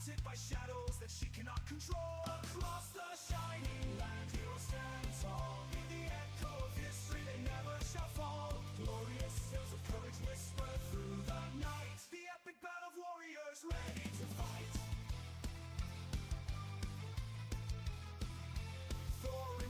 haunted by shadows that she cannot control. Across the shining land, heroes stand tall. In the echo of history, they never shall fall. Glorious tales of courage whisper through the night. The epic battle of warriors ready to fight.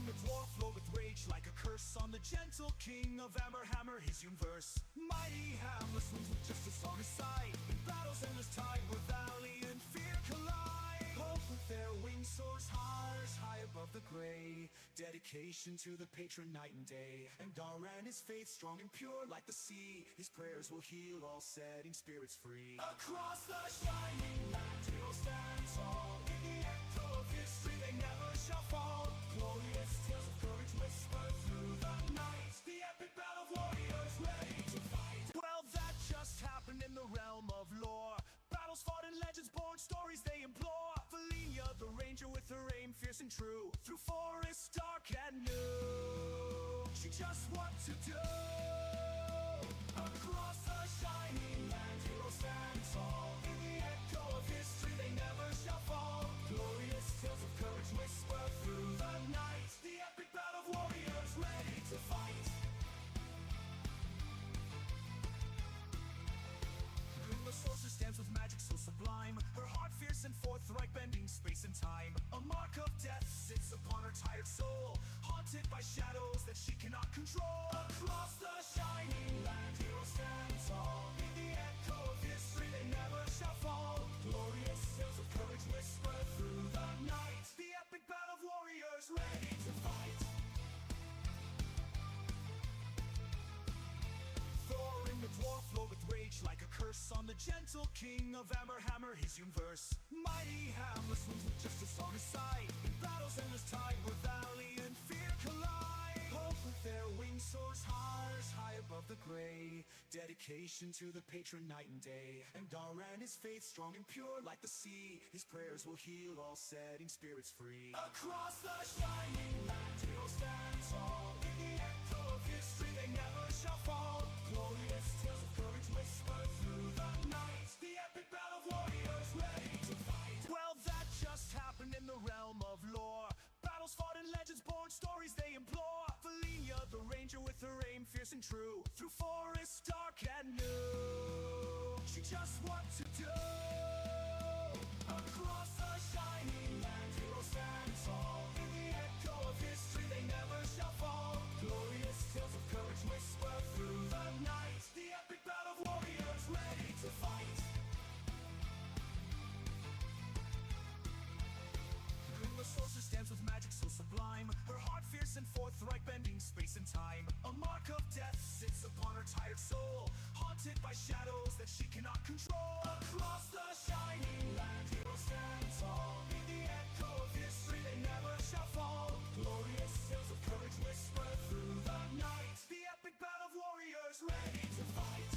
The dwarf flowed with rage like a curse on the gentle king of Hammer, his universe. Mighty Hamlet swings with justice on his side. In battle's endless tide where valiant fear collide. Hope with their wings soars high above the gray. Dedication to the patron night and day. And Daran his faith strong and pure like the sea. His prayers will heal all setting spirits free. Across the shining land, heroes stand tall. In the echo of history, they never shall fall. Glorious tales of courage whisper through the night. The epic battle of warriors ready to fight. Well, that just happened in the realm of lore. Battles fought and legends born, stories they implore. Valenia, the ranger with her aim fierce and true. Through forests dark and new, she just what to do. Across the shining land, heroes stand tall. In the echo of history, they never shall fall. Glorious tales of courage whisper through the night. The epic battle of warriors ready to fight. The sorceress stands with magic so sublime. Her heart fierce and forthright, bending space and time. A mark of death sits upon her tired soul, haunted by shadows that she cannot control. Across the shining land, heroes stand tall. In the echo of history, they never shall fall. Glorious tales of courage whisper through the night. The epic battle of warriors ready to fight. The dwarf flowed with rage like a curse on the gentle king of Hammer, his universe. Mighty Hamlet swings with justice on his side. In battle's endless tide where valiant fear collide. Hope with their wings soars high above the gray. Dedication to the patron night and day. And Daran his faith strong and pure like the sea. His prayers will heal all setting spirits free. Across the shining land, heroes stand tall. In the echo of history, they never shall fall. Glorious tales of courage whisper through the night. The epic battle of warriors ready to fight. Well, that just happened in the realm of lore. Battles fought and legends born, stories they implore. Valenia, the ranger with her aim fierce and true. Through forests dark and new, she just what to do. Across the shining land, heroes stand tall. In the echo of history, they never shall fall. Glorious tales of courage whisper through the night. The epic battle of warriors ready to fight. The sorceress stands with magic so sublime. Her heart fierce and forthright, bending space and time. A mark of death sits upon her tired soul, haunted by shadows that she cannot control. Across the shining land, heroes stand tall. In the echo of history, they never shall fall. Glorious tales of courage whisper through the night. The epic battle of warriors ready to fight.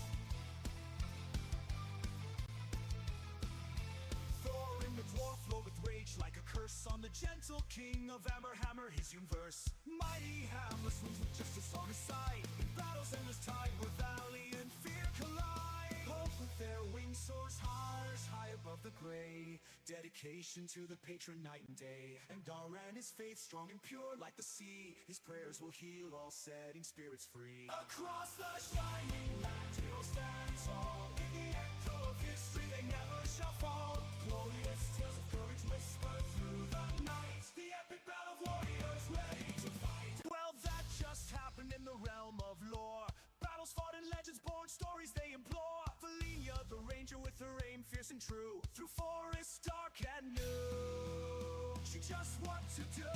The dwarf flowed with rage like a curse on the gentle king of Hammer, his universe. Mighty Hamlet swings with justice on his side. In battle's endless tide where valiant fear collide. Hope with their wings soars high above the gray. Dedication to the patron night and day. And Daran his faith strong and pure like the sea. His prayers will heal all setting spirits free. Across the shining land, heroes stand tall. In the echo of history, they never shall fall. Glorious tales of courage whisper through the night. The epic battle of warriors ready to fight. Well, that just happened in the realm of lore. Battles fought and legends born, stories they implore. Valenia, the ranger with her aim fierce and true. Through forests dark and new, she just what to do.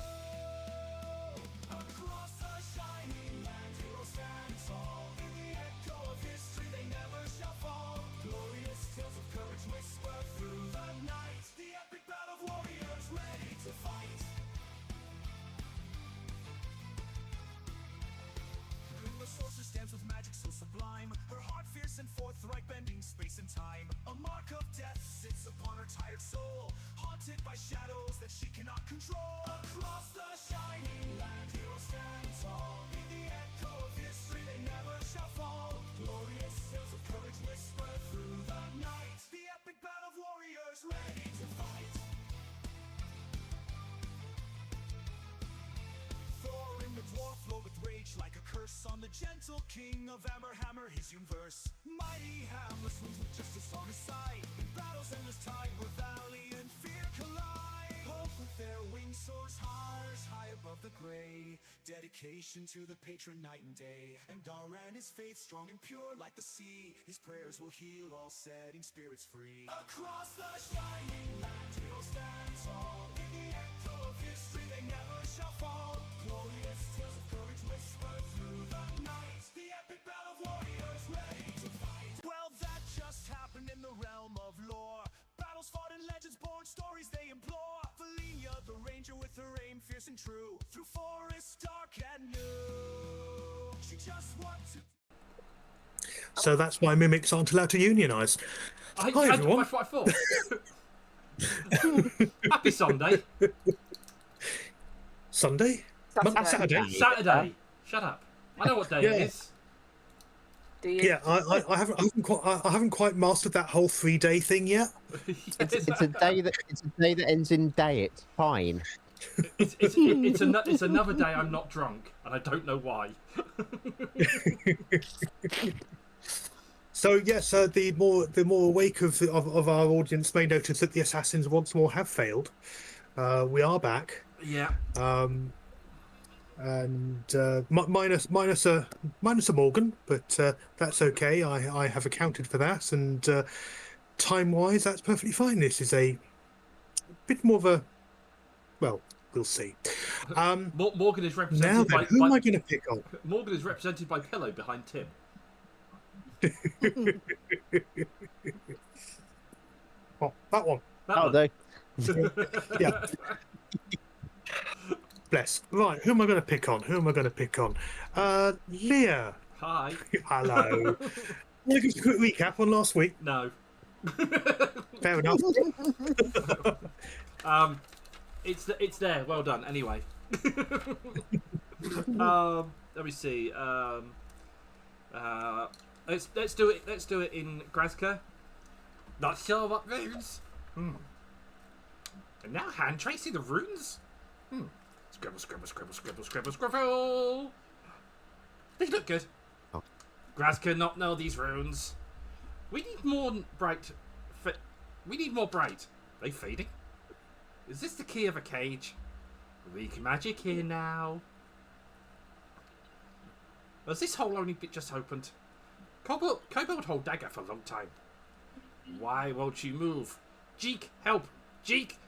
Across the shining land, heroes stand tall. In the echo of history, they never shall fall. Glorious tales of courage whisper through the night. The epic battle of warriors ready to fight. The sorceress stands with magic so sublime. Her heart fierce and forthright, bending space and time. A mark of death sits upon her tired soul, haunted by shadows that she cannot control. Across the shining land, heroes stand tall. In the echo of history, they never shall fall. Glorious tales of courage whisper through the night. The epic battle of warriors ready to fight. curse on the gentle king of Hammer, his universe. Mighty hammer swings with just a song aside. In battle's endless tide where valley and fear collide. Hope with their wings soars high above the gray. Dedication to the patron night and day. And Daran is faith strong and pure like the sea. His prayers will heal all setting spirits free. Across the shining land he'll stand tall. In the echo of history they never shall fall. Glorious tales of courage whisper through the night. The epic battle of warriors ready to fight. Well, that just happened in the realm of lore. Battles fought and legends born, stories they implore. Valia, the ranger with her aim fierce and true. Through forests dark and new. She just wants to... So that's why mimics aren't allowed to unionise. Hi everyone. That's what I thought. Happy Sunday. Sunday? Saturday. Saturday. Shut up. I know what day it is. Do you? Yeah, I haven't quite mastered that whole 3-day thing yet. It's a day that ends in day. It's fine. It's another day I'm not drunk, and I don't know why. So yes, the more awake of our audience may notice that the assassins once more have failed. We are back. Yeah. And minus a Morgan, but that's okay. I have accounted for that, and time-wise, that's perfectly fine. This is a bit more of a, well, we'll see. Morgan is represented Now then, by. who am I going to pick on? Morgan is represented by Pillow behind Tim. Oh, that one. That'll do. Yeah. Bless. Right, who am I going to pick on? Leah. Hi. Hello. Want to give us a quick recap on last week? No. Fair enough. It's there. Well done. Anyway. Let me see. Let's do it. Let's do it in Grazka. Not sure what runes. And now hand tracing the runes. Scribble, scribble, scribble, scribble, scribble, scribble. They look good. Oh. Grazka not know these runes. We need more bright. We need more bright. They fading. Is this the key of a cage? Weak magic here now. Has this hole only just opened? Kobold hold dagger for a long time. Why won't you move? Jeek, help! Jeek!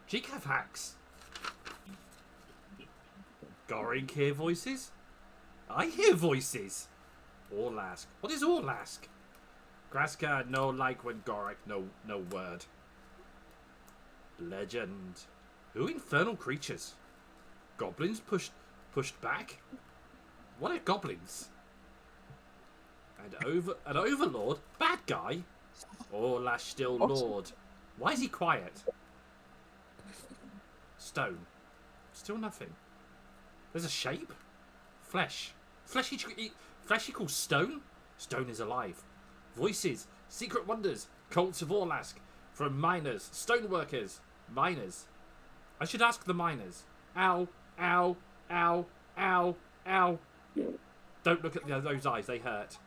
Jeek have hacks. Goring hear voices? I hear voices. Orlask. What is Orlask? Grazka no like when Gorik no word. Legend. Who infernal creatures? Goblins pushed back? What are goblins? An overlord? Bad guy? Orlash still What? lord. Why is he quiet? Stone. Still nothing. There's a shape? Flesh. Fleshy equals stone? Stone is alive. Voices. Secret wonders. Cults of Orlask. From miners. Stoneworkers. Miners. I should ask the miners. Ow. Ow. Ow. Ow. Ow. Don't look at those eyes. They hurt.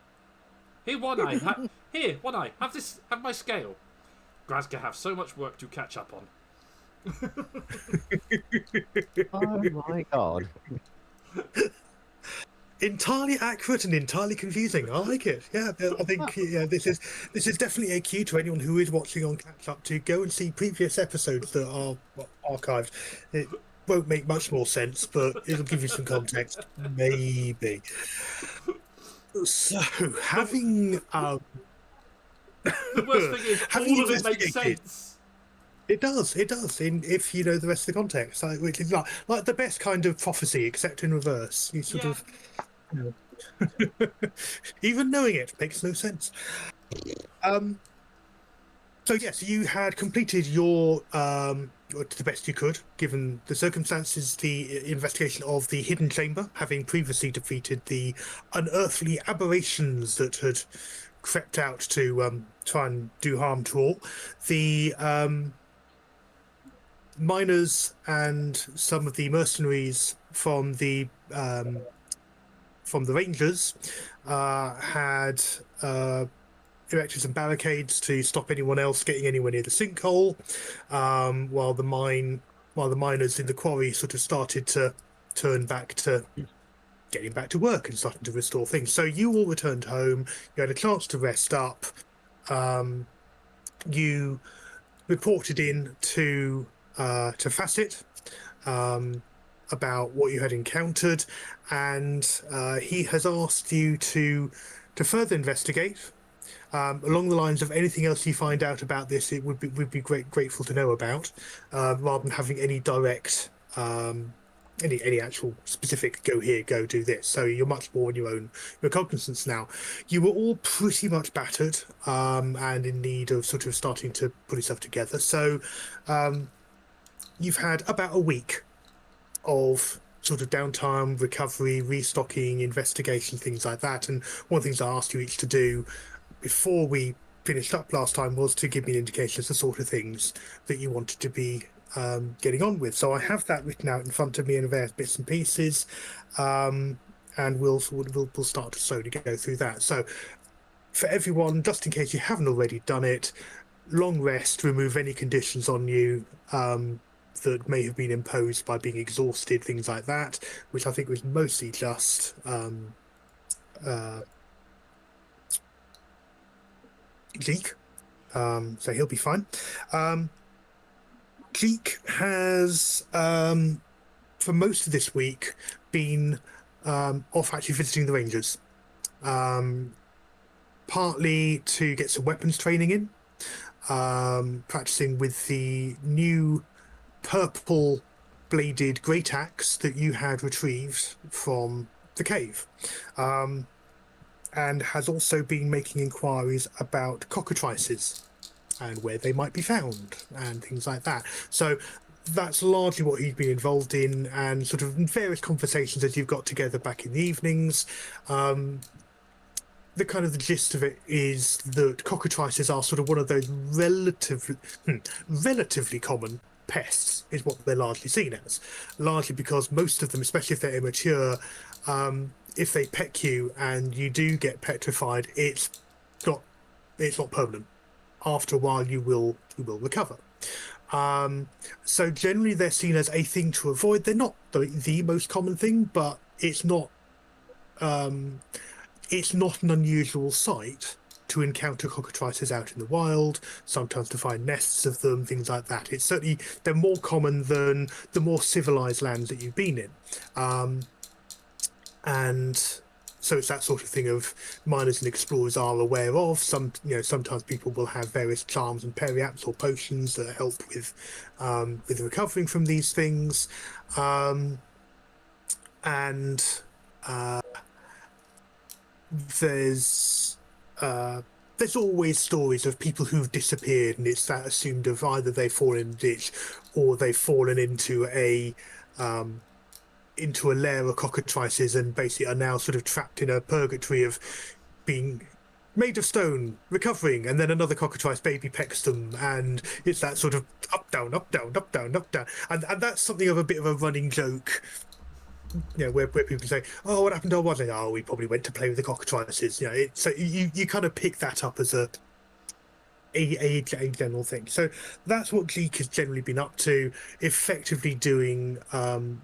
Here, One Eye. Here, One Eye. Have this. Have my scale. Grazka have so much work to catch up on. Oh my god. Entirely accurate and entirely confusing. I like it. Yeah, I think this is definitely a cue to anyone who is watching on Catch Up to go and see previous episodes that are archived. It won't make much more sense, but it'll give you some context, maybe. So, having The worst thing is, all of it makes sense. It does. If you know the rest of the context, which is like the best kind of prophecy, except in reverse. You sort of, even knowing it makes no sense. So yes, you had completed your, to the best you could, given the circumstances, the investigation of the hidden chamber, having previously defeated the unearthly aberrations that had crept out to try and do harm to all. The miners and some of the mercenaries from the from the Rangers had erected some barricades to stop anyone else getting anywhere near the sinkhole, while the miners in the quarry sort of started to turn back to getting back to work and starting to restore things. So you all returned home. You had a chance to rest up. You reported in to Facet about what you had encountered, and he has asked you to further investigate. Along the lines of anything else you find out about this, it would be grateful to know about, rather than having any direct any actual specific go here, go do this. So you're much more on your own recognizance now. You were all pretty much battered and in need of sort of starting to put yourself together. So you've had about a week of sort of downtime, recovery, restocking, investigation, things like that. And one of the things I asked you each to do before we finished up last time was to give me an indication of the sort of things that you wanted to be getting on with. So I have that written out in front of me in various bits and pieces, and we'll start to slowly go through that. So for everyone, just in case you haven't already done it, long rest, remove any conditions on you that may have been imposed by being exhausted, things like that, which I think was mostly just Zeke. So he'll be fine. Zeke has, for most of this week, been off actually visiting the Rangers, partly to get some weapons training in, practicing with the new purple bladed great axe that you had retrieved from the cave, and has also been making inquiries about cockatrices and where they might be found and things like that. So that's largely what he's been involved in, and sort of various conversations as you've got together back in the evenings. The kind of the gist of it is that cockatrices are sort of one of those relatively common pests, is what they're largely seen as. Largely because most of them, especially if they're immature, if they peck you and you do get petrified, it's not permanent. After a while, you will recover. So generally, they're seen as a thing to avoid. They're not the most common thing, but it's not an unusual sight to encounter cockatrices out in the wild. Sometimes to find nests of them, things like that. It's certainly, they're more common than the more civilized lands that you've been in, and so it's that sort of thing of miners and explorers are aware of. Sometimes people will have various charms and periaps or potions that help with recovering from these things, and there's always stories of people who've disappeared, and it's that assumed of either they've fallen in a ditch or they've fallen into a lair of cockatrices and basically are now sort of trapped in a purgatory of being made of stone, recovering, and then another cockatrice baby pecks them, and it's that sort of up, down, up, down, up, down, up, down. And that's something of a bit of a running joke, where people say, oh, what happened to our one? Oh, we probably went to play with the cockatrices. So you kind of pick that up as a general thing. So that's what Geek has generally been up to, effectively doing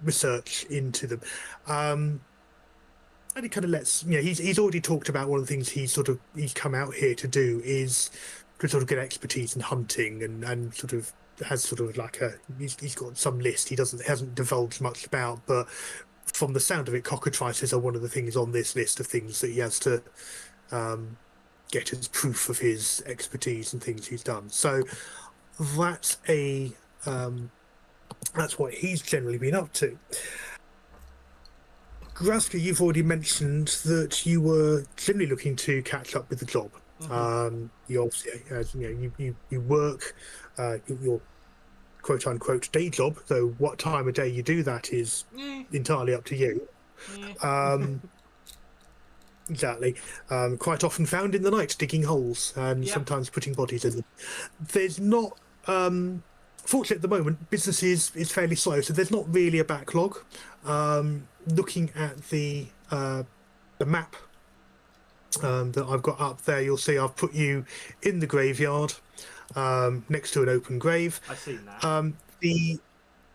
research into them. And he kind of lets, he's already talked about one of the things he's come out here to do is to sort of get expertise in hunting, and sort of has sort of like he's got some list he hasn't divulged much about, but from the sound of it, cockatrices are one of the things on this list of things that he has to get as proof of his expertise and things he's done. So that's that's what he's generally been up to. Graska, you've already mentioned that you were generally looking to catch up with the job. Mm-hmm. You obviously, as you work your quote unquote day job. So what time of day you do that is entirely up to you. Exactly. Quite often found in the night, digging holes and sometimes putting bodies in them. There's not, fortunately at the moment, business is fairly slow, so there's not really a backlog. Looking at the the map that I've got up there, you'll see I've put you in the graveyard next to an open grave. I've seen that. The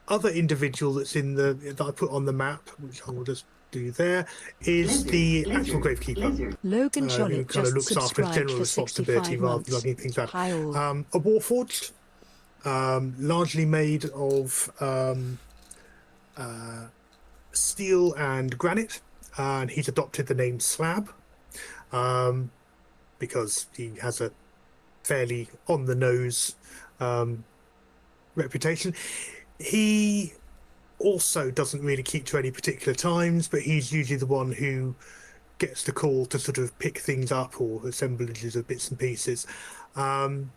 other individual that's in that I put on the map, which I will just do there, is the actual gravekeeper. Logan Who Chollett kind of just looks after subscribed general for responsibility 65 rather months. than lugging things around. Hi all. A warforged, largely made of steel and granite, and he's adopted the name Slab because he has a fairly on the nose reputation. He also doesn't really keep to any particular times, but he's usually the one who gets the call to sort of pick things up or assemblages of bits and pieces. One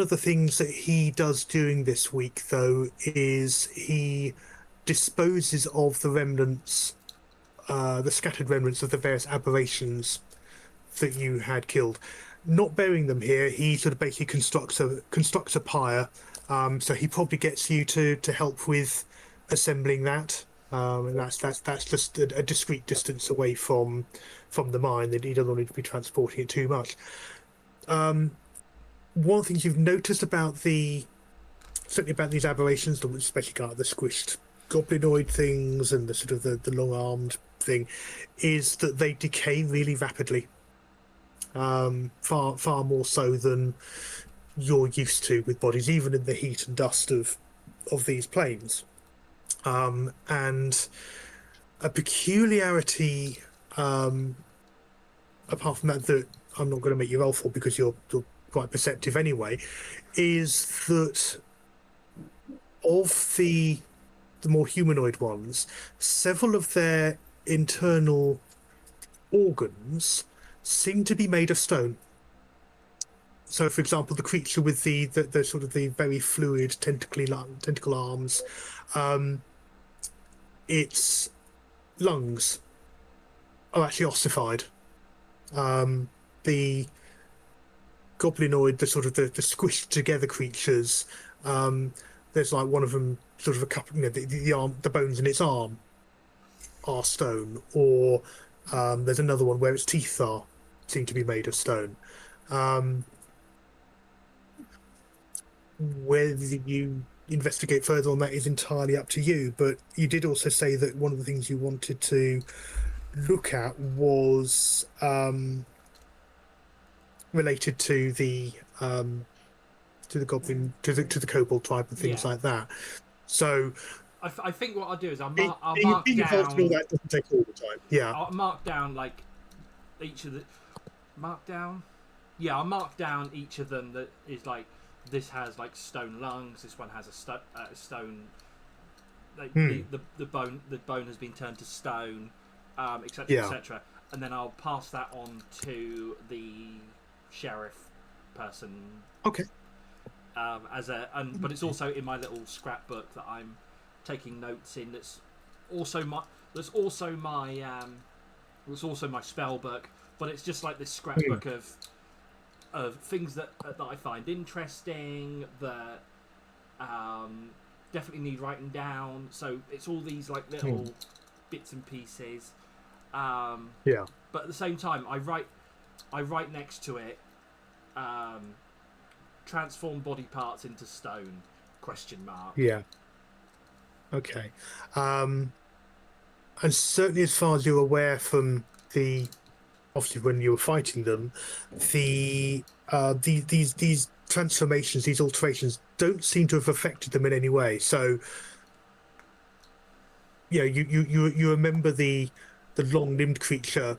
of the things that he does during this week, though, is he disposes of the remnants, the scattered remnants of the various aberrations that you had killed. Not burying them here, he sort of basically constructs a pyre. So he probably gets you to help with assembling that. And that's just a discrete distance away from the mine. That he doesn't need to be transporting it too much. One of the things you've noticed about certainly about these aberrations, especially kind of the squished goblinoid things and the sort of the long-armed thing, is that they decay really rapidly. Far more so than you're used to with bodies, even in the heat and dust of these planes. And a peculiarity, apart from that I'm not going to make you roll for because you're quite perceptive anyway, is that of the more humanoid ones, several of their internal organs seem to be made of stone. So, for example, the creature with the sort of the very fluid tentacle arms, its lungs are actually ossified. The goblinoid, the sort of the squished together creatures, there's like one of them, sort of a couple, the bones in its arm are stone, or there's another one where its teeth seem to be made of stone. Whether you investigate further on that is entirely up to you, but you did also say that one of the things you wanted to look at was related to the goblin, to the kobold tribe and things like that. So I think what I'll do is I'll being mark involved in all down. that doesn't take all the time. Yeah. I'll mark down like each of the mark down. Yeah, I'll mark down each of them that is like, this has like stone lungs. This one has a stone. Like the bone has been turned to stone, etc. etc. And then I'll pass that on to the sheriff person. Okay. But it's also in my little scrapbook that I'm taking notes in. That's also my spell book. But it's just like this scrapbook of things that I find interesting, that definitely need writing down. So it's all these like little bits and pieces. But at the same time, I write next to it, transform body parts into stone ? Yeah. Okay. And certainly, as far as you're aware from obviously when you were fighting them, these transformations, these alterations, don't seem to have affected them in any way. So, you remember the long-limbed creature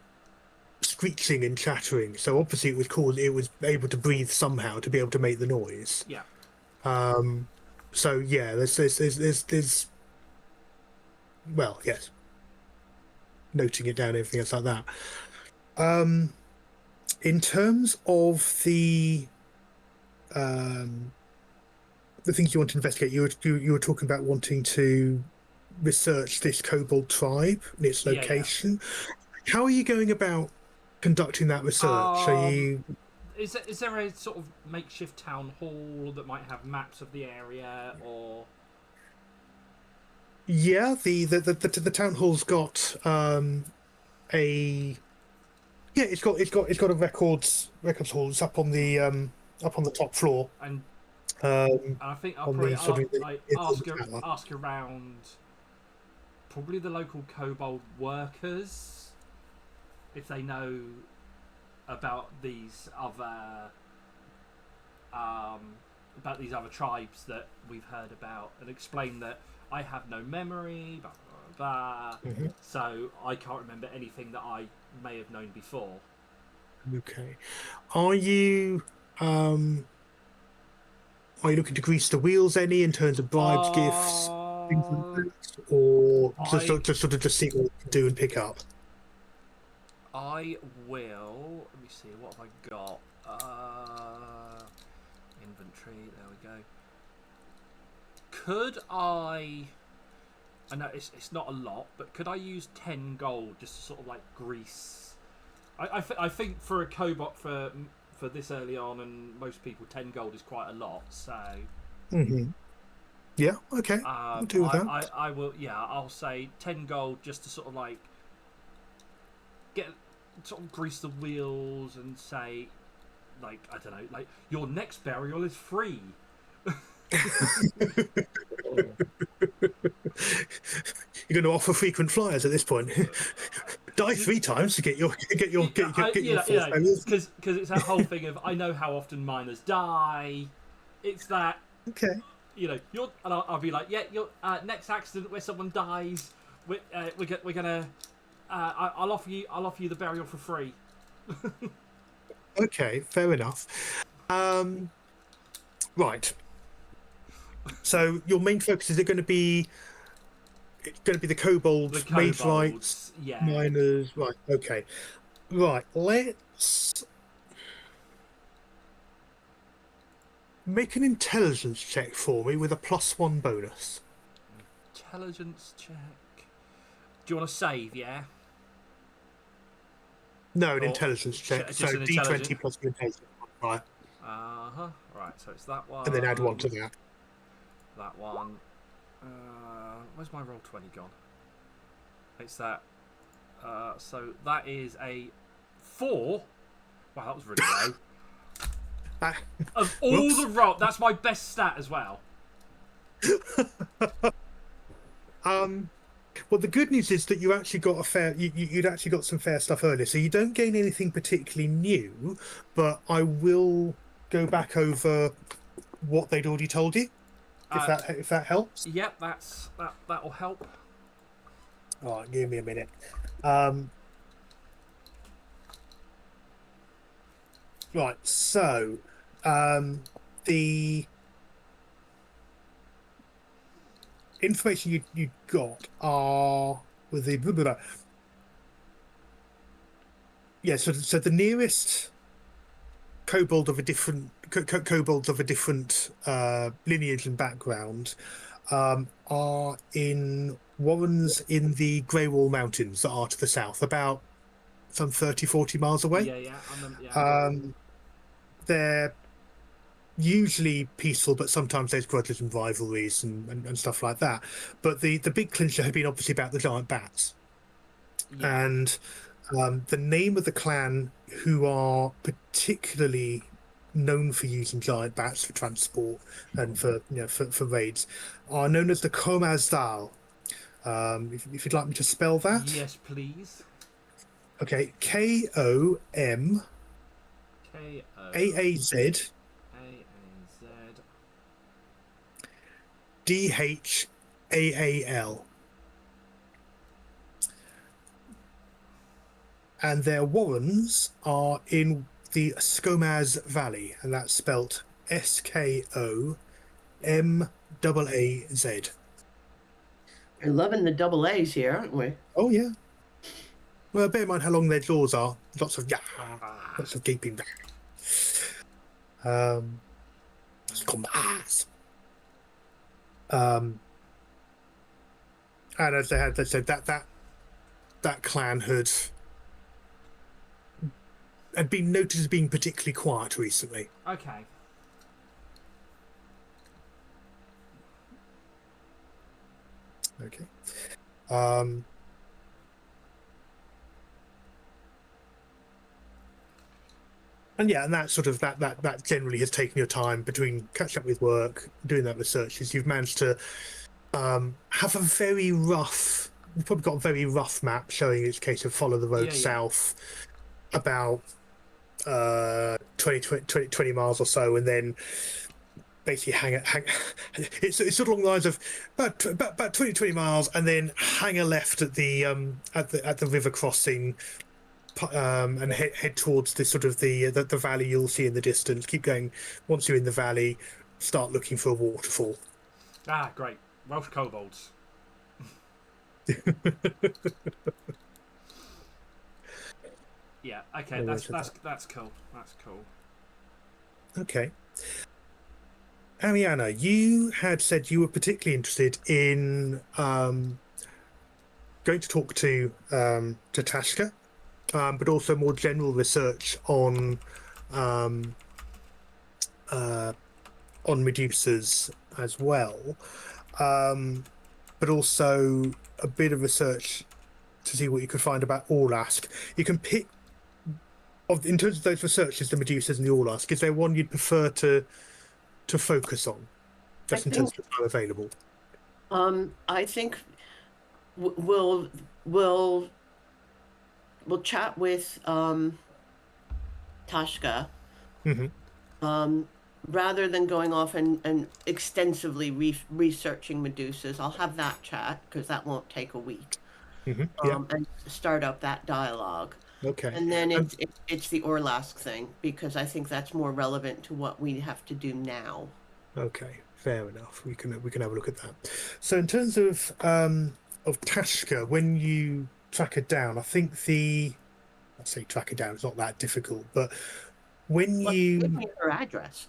screeching and chattering. So obviously it was able to breathe somehow to be able to make the noise. Yeah. So yeah, there's well, yes, noting it down, everything else like that. In terms of the things you want to investigate, you were talking about wanting to research this kobold tribe and its location. Yeah. How are you going about conducting that research? Are you... Is there a sort of makeshift town hall that might have maps of the area, or? Yeah, the town hall's got a it's got a records hall. It's up on the top floor. And Um, I think I'll on probably the sort of like the tower. ask around probably the local kobold workers if they know about these other tribes that we've heard about, and explain that I have no memory, blah blah blah, Mhm. so I can't remember anything that I may have known before. Okay. Are you um are you looking to grease the wheels any in terms of bribes, gifts, things like that, or I just sort of just see what you can do and pick up? I will. Let me see. What have I got? Inventory. There we go. Could I? I know it's not a lot, but could I use 10 gold just to sort of like grease? I think for a cobot for this early on, and most people, 10 gold is quite a lot. So Hmm. Yeah. Okay. I'll do with that. I will. Yeah, I'll say 10 gold just to sort of like sort of grease the wheels and say, like, I don't know, like, your next burial is free. You're going to offer frequent flyers at this point. Die 3 times to get your fourth burial. Because it's that whole thing of I know how often miners die. It's that, Okay. you're, and I'll be like, yeah, your next accident where someone dies, we're gonna, I'll offer you the burial for free. Okay. Fair enough. Right. So your main focus is it going to be? It's going to be the kobolds, The mage rights, kobolds, yeah. miners. Right. Okay. Right. Let's make an intelligence check for me with a +1 bonus. Intelligence check. Do you want to save? Yeah. No, an Or intelligence check. just So an D20 intelligence. plus your intelligence modifier, Right. So it's that one. and then add 1 to that. That one. Where's my roll 20 gone? It's that. So that is a 4. Wow, that was really low. Ah, Of all whoops. the roll, that's my best stat as well. Well, the good news is that you actually got a fair. You'd actually got some fair stuff earlier, so you don't gain anything particularly new. But I will go back over what they'd already told you, if that helps. Yep, that'll help. All right, give me a minute. Right, so the information you got are with the blah, blah, blah. Yeah, so the nearest kobolds of a different lineage and background are in warrens in the Grey Wall Mountains that are to the south, about some 30-40 miles away. Yeah. Yeah. They're usually peaceful, but sometimes there's grudges and rivalries and stuff like that. But the big clincher had been obviously about the giant bats. Yeah. And the name of the clan who are particularly known for using giant bats for transport and for for raids are known as the Komazdal. If you'd like me to spell that. Yes, please. Okay, KOMAAZ KOAAZ DHAAL. And their warrens are in the Skomaz Valley, and that's spelt SKOMAAZ. We're loving the double A's here, aren't we? Oh yeah. Well, bear in mind how long their jaws are. Lots of gaping back. Skomaz. And as they said that clan had been noted as being particularly quiet recently. Okay. Okay. And yeah, and that sort of that generally has taken your time between catching up with work, doing that research. Is you've managed to have a very rough. You've probably got a very rough map showing its case of follow the road Yeah, yeah. south about 20 miles or so, and then basically hang it's sort of along the lines of about 20 miles, and then hang a left at the river crossing, and head towards the sort of the valley you'll see in the distance. Keep going. Once you're in the valley, start looking for a waterfall. Ah, great. Welsh kobolds. Yeah. Okay. No That's worries that's cool. That's cool. Okay. Ariana, you had said you were particularly interested in going to talk to Tashka, but also more general research um, on Medusas as well, but also a bit of research to see what you could find about Orlask. You can pick, in terms of those researches, the Medusas and the Orlask. Is there one you'd prefer to focus on, just in terms of time available? I think we'll chat with Tashka. Mm-hmm. Rather than going off and extensively researching Medusas, I'll have that chat because that won't take a week. Mm-hmm. Yeah. And start up that dialogue. Okay. And then it's the Orlask thing, because I think that's more relevant to what we have to do now. Okay, fair enough. We can have a look at that. So in terms of Tashka, when you track her down, I think I say track her down. It's not that difficult, but when Well, you give me her address.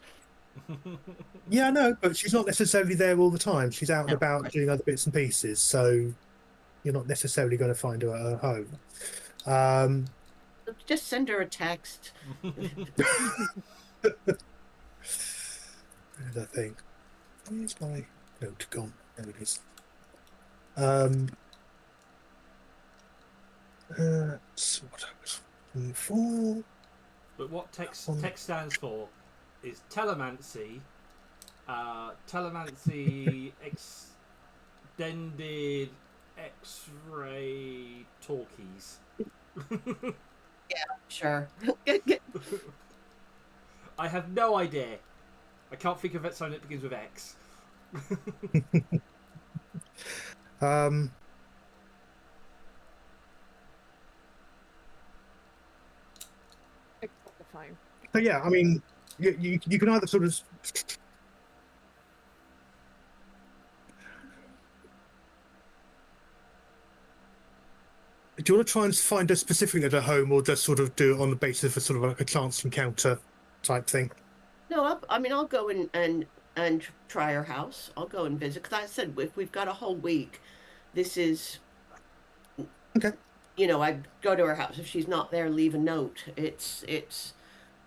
yeah, I know, but she's not necessarily there all the time. She's out and No, about right. doing other bits and pieces, so you're not necessarily going to find her at her home. Just send her a text. I think. Where's my note gone? There it is. That's what I was looking for. But what text stands for is telemancy, extended X-ray talkies. Sure. I have no idea. I can't think of something that begins with X. Fine. So yeah, I mean, you can either sort of do you want to try and find her specifically at her home, or just sort of do it on the basis of sort of like a chance encounter type thing? No, I'll go and try her house. I'll go and visit. Because I said, if we've got a whole week, this is. Okay. You know, I go to her house. If she's not there, leave a note.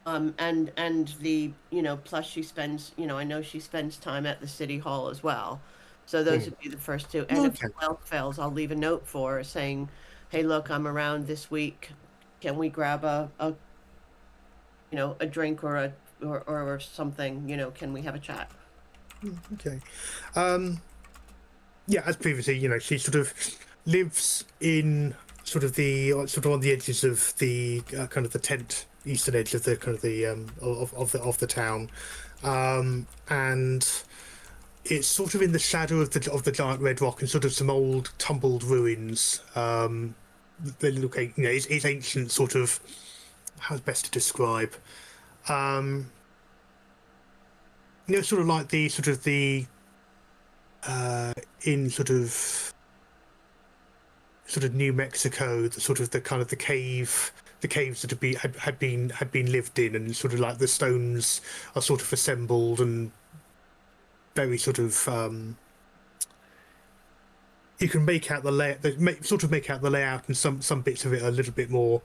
And the, plus she spends, I know she spends time at the city hall as well. So those would be the first two. And if Okay. all else fails, I'll leave a note for her saying, hey, look, I'm around this week. Can we grab a drink or or something? Can we have a chat? Okay. Yeah, as previously, she sort of lives in sort of on the edges of the kind of the eastern edge of the kind of the of the town, and it's sort of in the shadow of the giant red rock and sort of some old tumbled ruins. They look, it's ancient, sort of. How's best to describe? Sort of like the in sort of New Mexico, the kind of the caves that had been lived in, and sort of like the stones are sort of assembled and very sort of you can make out the make out the layout, and some bits of it are a little bit more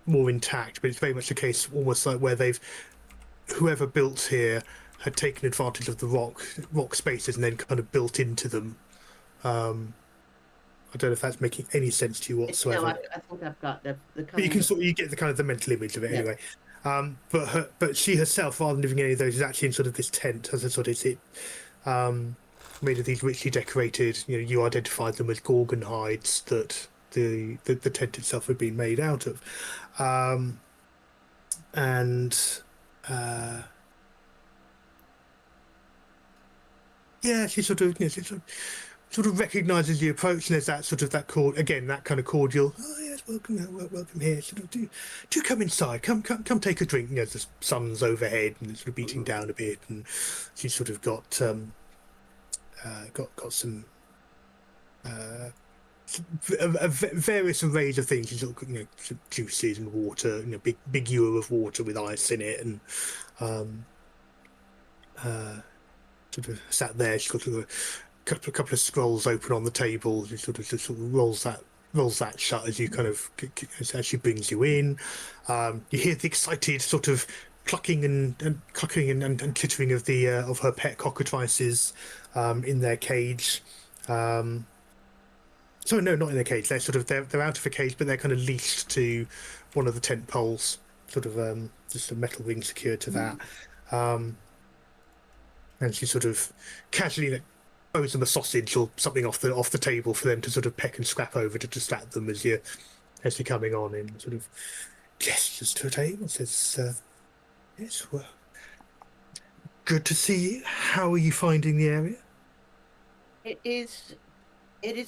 more intact, but it's very much a case almost like where whoever built here had taken advantage of the rock spaces and then kind of built into them. I don't know if that's making any sense to you No, whatsoever. I think I've got the But you kind can of. you get the kind of the mental image of it Yeah. anyway. But she herself, rather than living in any of those, is actually in sort of this tent, as I sort of see it, made of these richly decorated. You identified them as gorgon hides that the tent itself had been made out of, and yeah, she sort of, she sort of recognises the approach, and there's that sort of that that kind of cordial. Oh yes, welcome here. Sort of do come inside. Come take a drink. The sun's overhead and it's sort of beating down a bit, and she's sort of got some various arrays of things. She's got some juices and water. Big ewer of water with ice in it, and sort of sat there. She's got a couple of scrolls open on the table. She sort of rolls that shut as you kind of as she brings you in. You hear the excited sort of clucking and chittering of the of her pet cockatrices in their cage. Sorry, no, not in their cage. They're out of a cage, but they're kind of leashed to one of the tent poles. Sort of just a metal ring secured to that. And she sort of casually throws them a sausage or something off the table for them to sort of peck and scrap over to distract them as you're coming on, and sort of gestures to a table. Says, "Yes, well, good to see you. How are you finding the area?" It is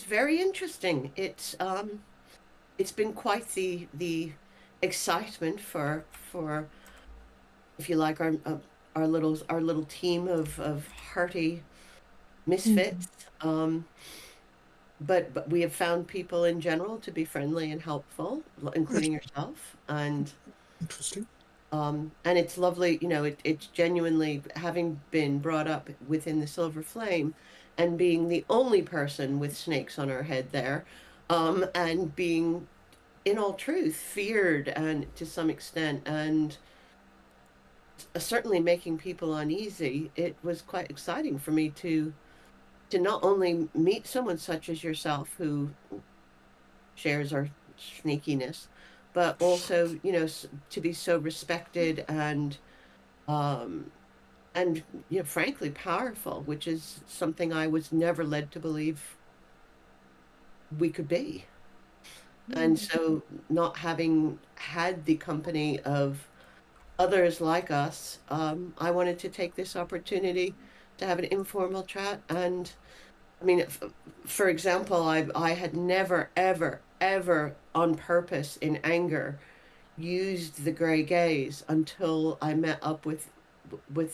very interesting. It's been quite the excitement for if you like our little team of hearty misfits. But we have found people in general to be friendly and helpful, including yourself, and Interesting. and it's lovely. It's genuinely, having been brought up within the Silver Flame and being the only person with snakes on our head there, and being, in all truth, feared and to some extent, and certainly making people uneasy. It was quite exciting for me to not only meet someone such as yourself who shares our sneakiness, but also to be so respected and frankly powerful, which is something I was never led to believe we could be. And so, not having had the company of others like us, I wanted to take this opportunity to have an informal chat. And I mean, for example, I had never, ever on purpose in anger used the gray gaze until I met up with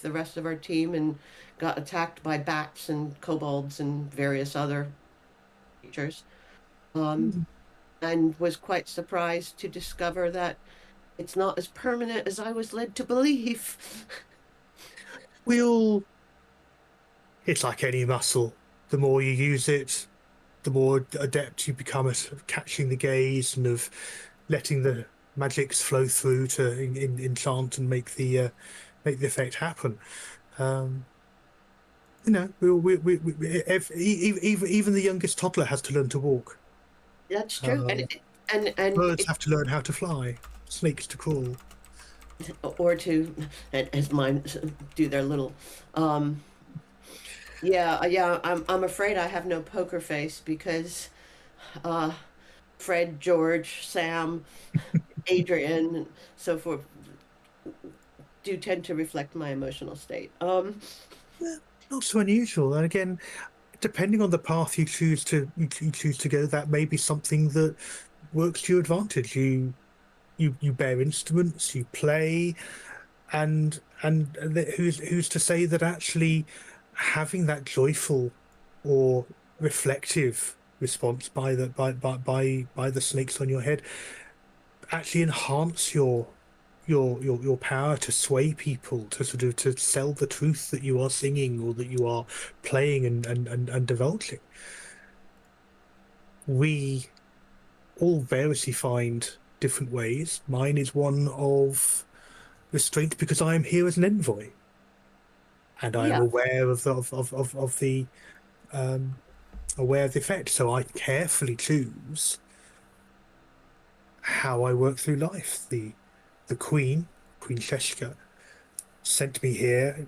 the rest of our team and got attacked by bats and kobolds and various other creatures, and was quite surprised to discover that it's not as permanent as I was led to believe. It's like any muscle. The more you use it, the more adept you become at catching the gaze and of letting the magics flow through to enchant and make the effect happen. Even the youngest toddler has to learn to walk. That's true, and Birds have to learn how to fly. Snakes to crawl. or to, as mine do their little. Yeah. I'm afraid I have no poker face because Fred, George, Sam, Adrian, and so forth do tend to reflect my emotional state. Not so unusual. And again, depending on the path you choose to go, that may be something that works to your advantage. You bear instruments, you play, and who's to say that actually having that joyful or reflective response by the snakes on your head actually enhance your power to sway people, to sort of to sell the truth that you are singing or that you are playing and divulging. We all variously find different ways. Mine is one of restraint because I am here as an envoy, and I am Yeah. aware of the aware of the effect. So I carefully choose how I work through life. The Queen Sheshka, sent me here,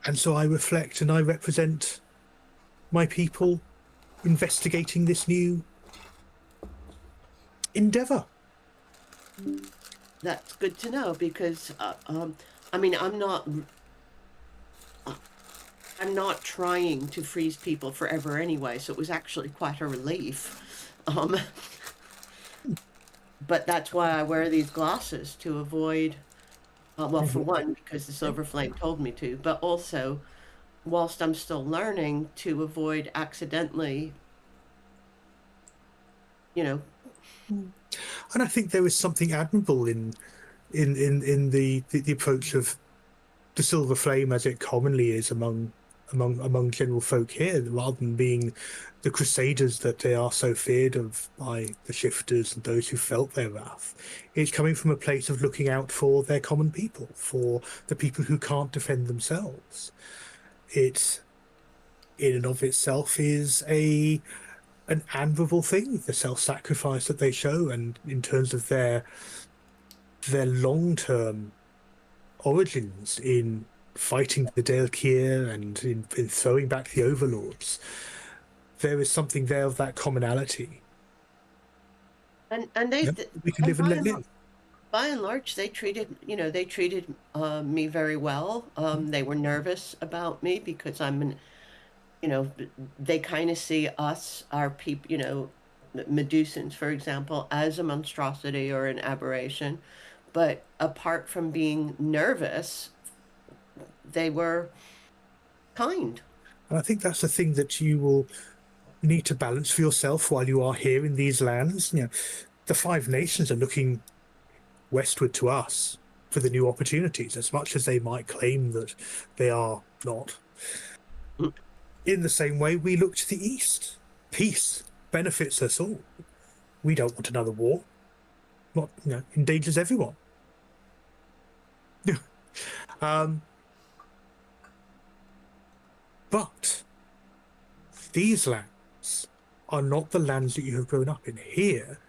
and so I reflect and I represent my people investigating this new endeavor. That's good to know because, I mean, I'm not trying to freeze people forever anyway, so it was actually quite a relief. But that's why I wear these glasses to avoid, well, for one, because the Silver Flame told me to, but also, whilst I'm still learning, to avoid accidentally, you know. And I think there is something admirable in the approach of the Silver Flame as it commonly is among general folk here, rather than being the crusaders that they are so feared of by the shifters and those who felt their wrath. It's coming from a place of looking out for their common people, for the people who can't defend themselves. It, in and of itself, is an admirable thing, the self-sacrifice that they show, and in terms of their long-term origins in fighting the Daelkyr and in throwing back the overlords, there is something there of that commonality. And they, we can live and let live. By and large, they treated me very well. They were nervous about me because they kind of see us, our people, Medusans, for example, as a monstrosity or an aberration. But apart from being nervous, they were kind. And I think that's the thing that you will need to balance for yourself while you are here in these lands. The Five Nations are looking westward to us for the new opportunities, as much as they might claim that they are not. In the same way, we look to the east. Peace benefits us all. We don't want another war. Not, endangers everyone. But these lands are not the lands that you have grown up in. Here,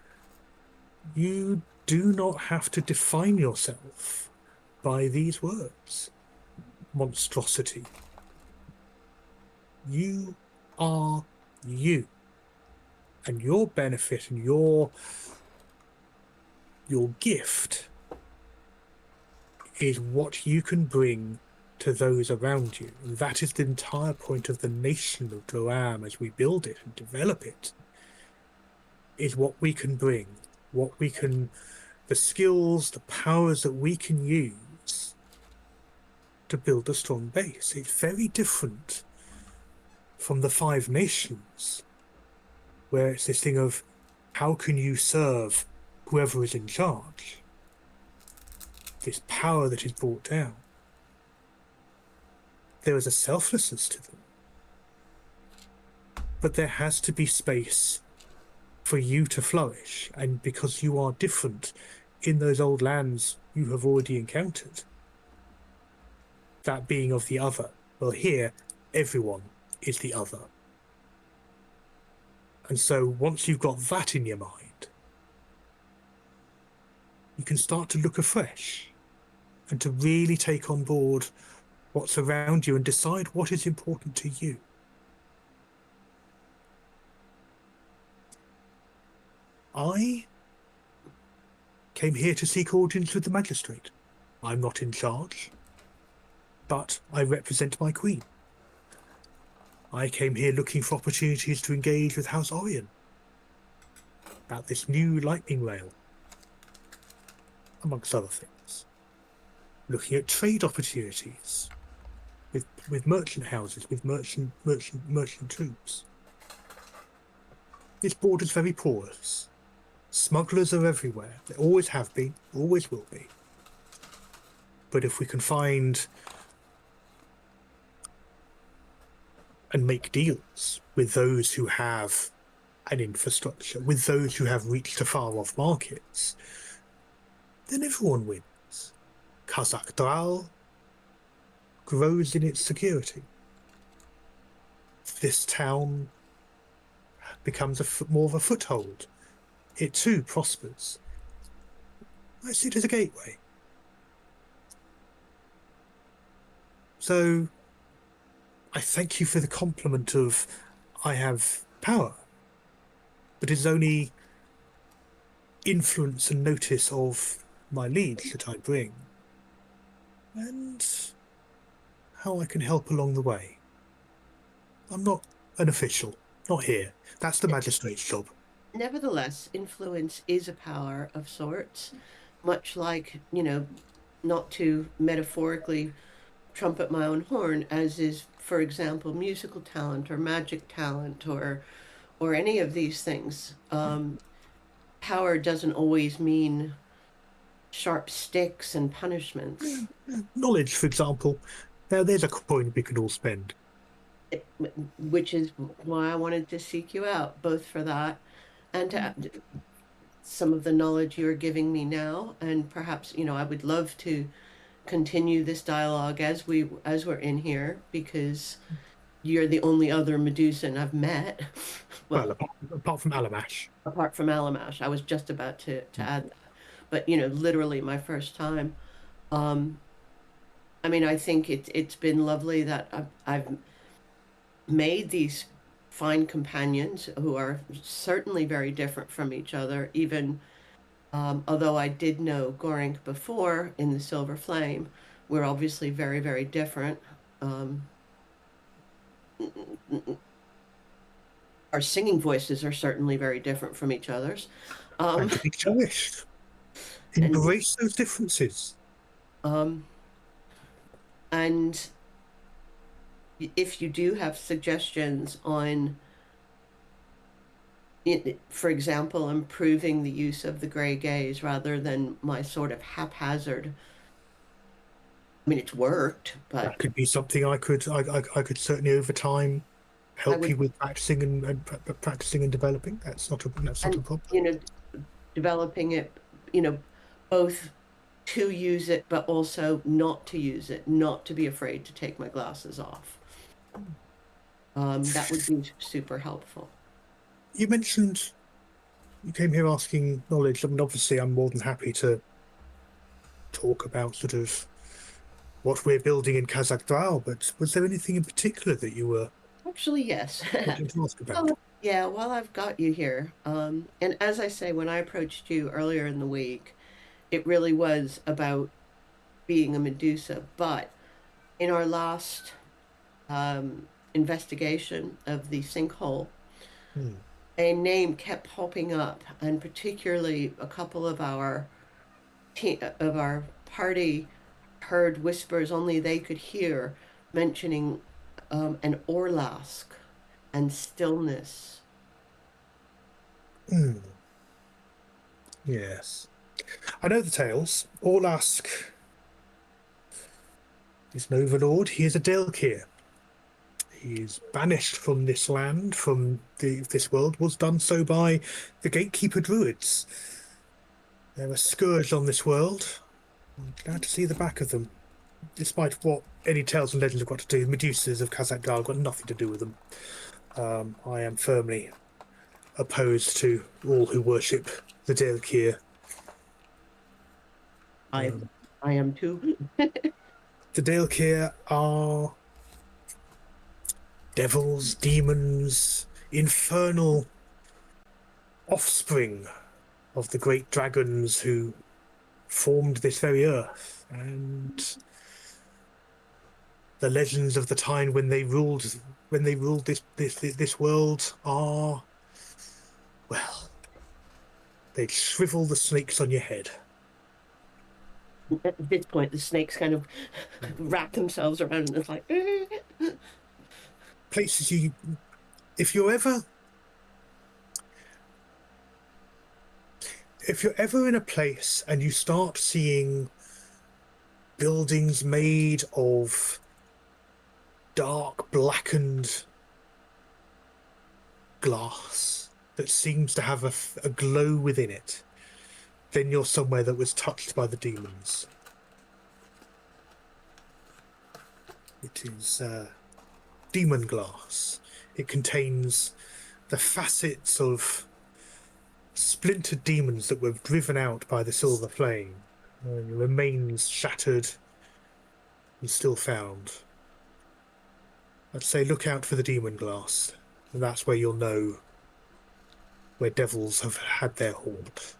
you do not have to define yourself by these words. Monstrosity. You are you. And your benefit and your gift is what you can bring to those around you. And that is the entire point of the nation of Droam as we build it and develop it, is what we can bring, the skills, the powers that we can use to build a strong base. It's very different from the Five Nations, where it's this thing of how can you serve whoever is in charge? This power that is brought down. There is a selflessness to them. But there has to be space for you to flourish, and because you are different in those old lands you have already encountered, that being of the other. Well, here, everyone is the other. And so once you've got that in your mind, you can start to look afresh and to really take on board what's around you and decide what is important to you. I came here to seek audience with the magistrate. I'm not in charge, but I represent my queen. I came here looking for opportunities to engage with House Orion about this new lightning rail, amongst other things. Looking at trade opportunities with merchant houses, with merchant troops. This border's very porous. Smugglers are everywhere. There always have been, always will be. But if we can find and make deals with those who have an infrastructure, with those who have reached to far-off markets, then everyone wins. Kazakh Dral grows in its security. this town becomes more of a foothold, it too prospers. I see it as a gateway. So I thank you for the compliment of I have power, but it's only influence and notice of my leads that I bring, and how I can help along the way. I'm not an official, not here. That's the magistrate's job. Nevertheless, influence is a power of sorts, much like, not to metaphorically trumpet my own horn, as is, for example, musical talent or magic talent or any of these things. Power doesn't always mean sharp sticks and punishments. Knowledge, for example. Now, there's a coin we can all spend. Which is why I wanted to seek you out, both for that and to some of the knowledge you're giving me now. And perhaps, I would love to continue this dialogue as we're in here, because you're the only other Medusan I've met. Well, apart from Alamash. Apart from Alamash, I was just about to add that. But literally my first time. I mean, I think it's been lovely that I've made these fine companions who are certainly very different from each other, even although I did know Gorink before in the Silver Flame. We're obviously very, very different. Our singing voices are certainly very different from each other's. And to be cherished. Embrace those differences. And if you do have suggestions on, for example, improving the use of the grey gaze rather than my sort of haphazard. I mean, it's worked, but that could be something I could certainly over time help you with practicing and practicing and developing. That's not a problem. Developing it, both to use it, but also not to use it, not to be afraid to take my glasses off. That would be super helpful. You mentioned you came here asking knowledge. I mean, obviously, I'm more than happy to talk about sort of what we're building in Kazakh, but was there anything in particular that you were actually, yes, wanting to ask about? Yeah, well, I've got you here. And as I say, when I approached you earlier in the week, it really was about being a Medusa. But in our last investigation of the sinkhole, a name kept popping up, and particularly a couple of our party heard whispers only they could hear, mentioning an Orlask and stillness. Yes, I know the tales. Orlask is an overlord. He is a Delkir. He is banished from this land, from this world. Was done so by the gatekeeper druids. They're a scourge on this world. I'm glad to see the back of them. Despite what any tales and legends have got to do, Medusas of Kazakh have got nothing to do with them. I am firmly opposed to all who worship the Delkir. I am too. The Delkir are devils, demons, infernal offspring of the great dragons who formed this very earth, and the legends of the time when they ruled this world are, well, they'd shrivel the snakes on your head. At this point, the snakes kind of wrap themselves around and it's like places if you're ever in a place and you start seeing buildings made of dark blackened glass that seems to have a glow within it, then you're somewhere that was touched by the demons. It is demon glass. It contains the facets of splintered demons that were driven out by the silver flame. The remains shattered and still found. I'd say look out for the demon glass, and that's where you'll know where devils have had their haunt.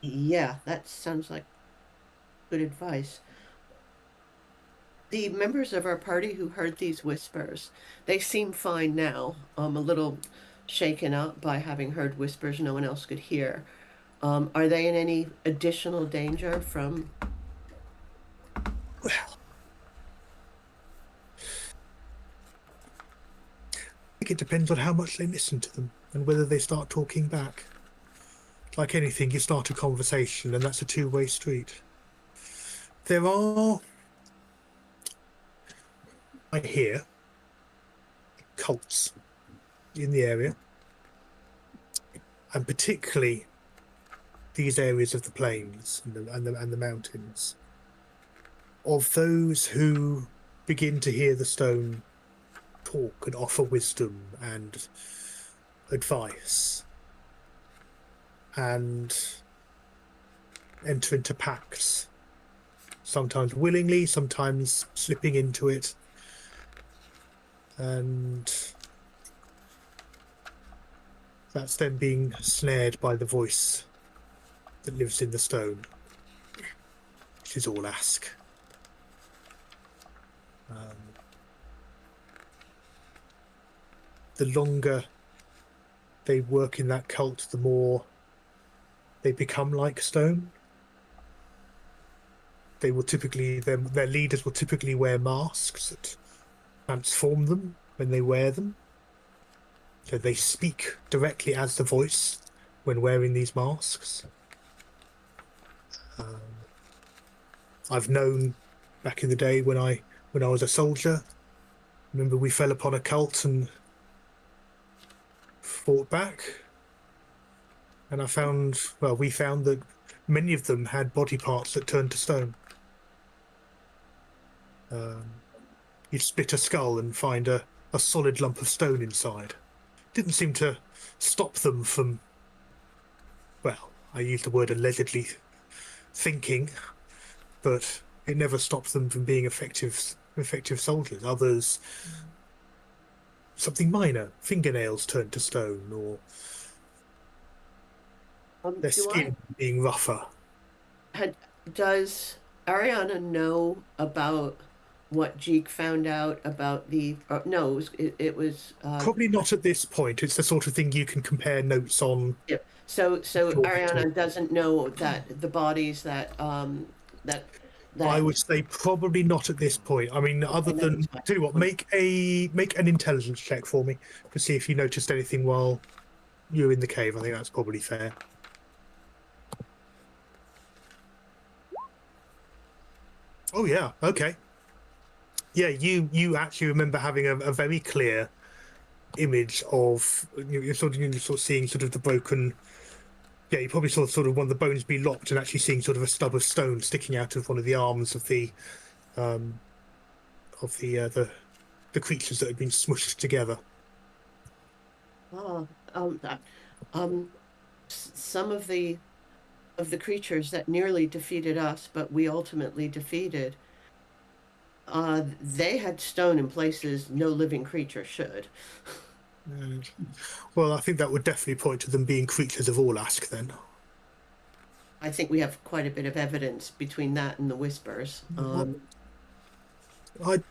Yeah, that sounds like good advice. The members of our party who heard these whispers, they seem fine now. A little shaken up by having heard whispers no one else could hear. Are they in any additional danger from? Well, I think it depends on how much they listen to them and whether they start talking back. Like anything, you start a conversation, and that's a two-way street. There are, I hear, cults in the area, and particularly these areas of the plains and the mountains, of those who begin to hear the stone talk and offer wisdom and advice and enter into pacts, sometimes willingly, sometimes slipping into it, and that's then being snared by the voice that lives in the stone, which is all ask. The longer they work in that cult, the more they become like stone. They will typically, their leaders will typically wear masks that transform them when they wear them. So they speak directly as the voice when wearing these masks. I've known back in the day when I was a soldier, remember we fell upon a cult and fought back, and we found that many of them had body parts that turned to stone. You'd split a skull and find a solid lump of stone inside. Didn't seem to stop them from, well, I use the word allegedly, thinking, but it never stopped them from being effective soldiers. Others, something minor, fingernails turned to stone, or their skin being rougher. Does Ariana know about what Jeek found out about the? No, it was probably not at this point. It's the sort of thing you can compare notes on. Yeah. So Ariana doesn't know that the bodies that I would say probably not at this point. I mean, other than, tell you what, make an intelligence check for me to see if you noticed anything while you're in the cave. I think that's probably fair. Oh yeah, okay. Yeah, you actually remember having a very clear image of you're sort of seeing sort of the broken. Yeah, you probably saw sort of one of the bones be lopped and actually seeing sort of a stub of stone sticking out of one of the arms of the creatures that had been smushed together. Some of the creatures that nearly defeated us, but we ultimately defeated, they had stone in places no living creature should. Well, I think that would definitely point to them being creatures of all ask then. I think we have quite a bit of evidence between that and the whispers. What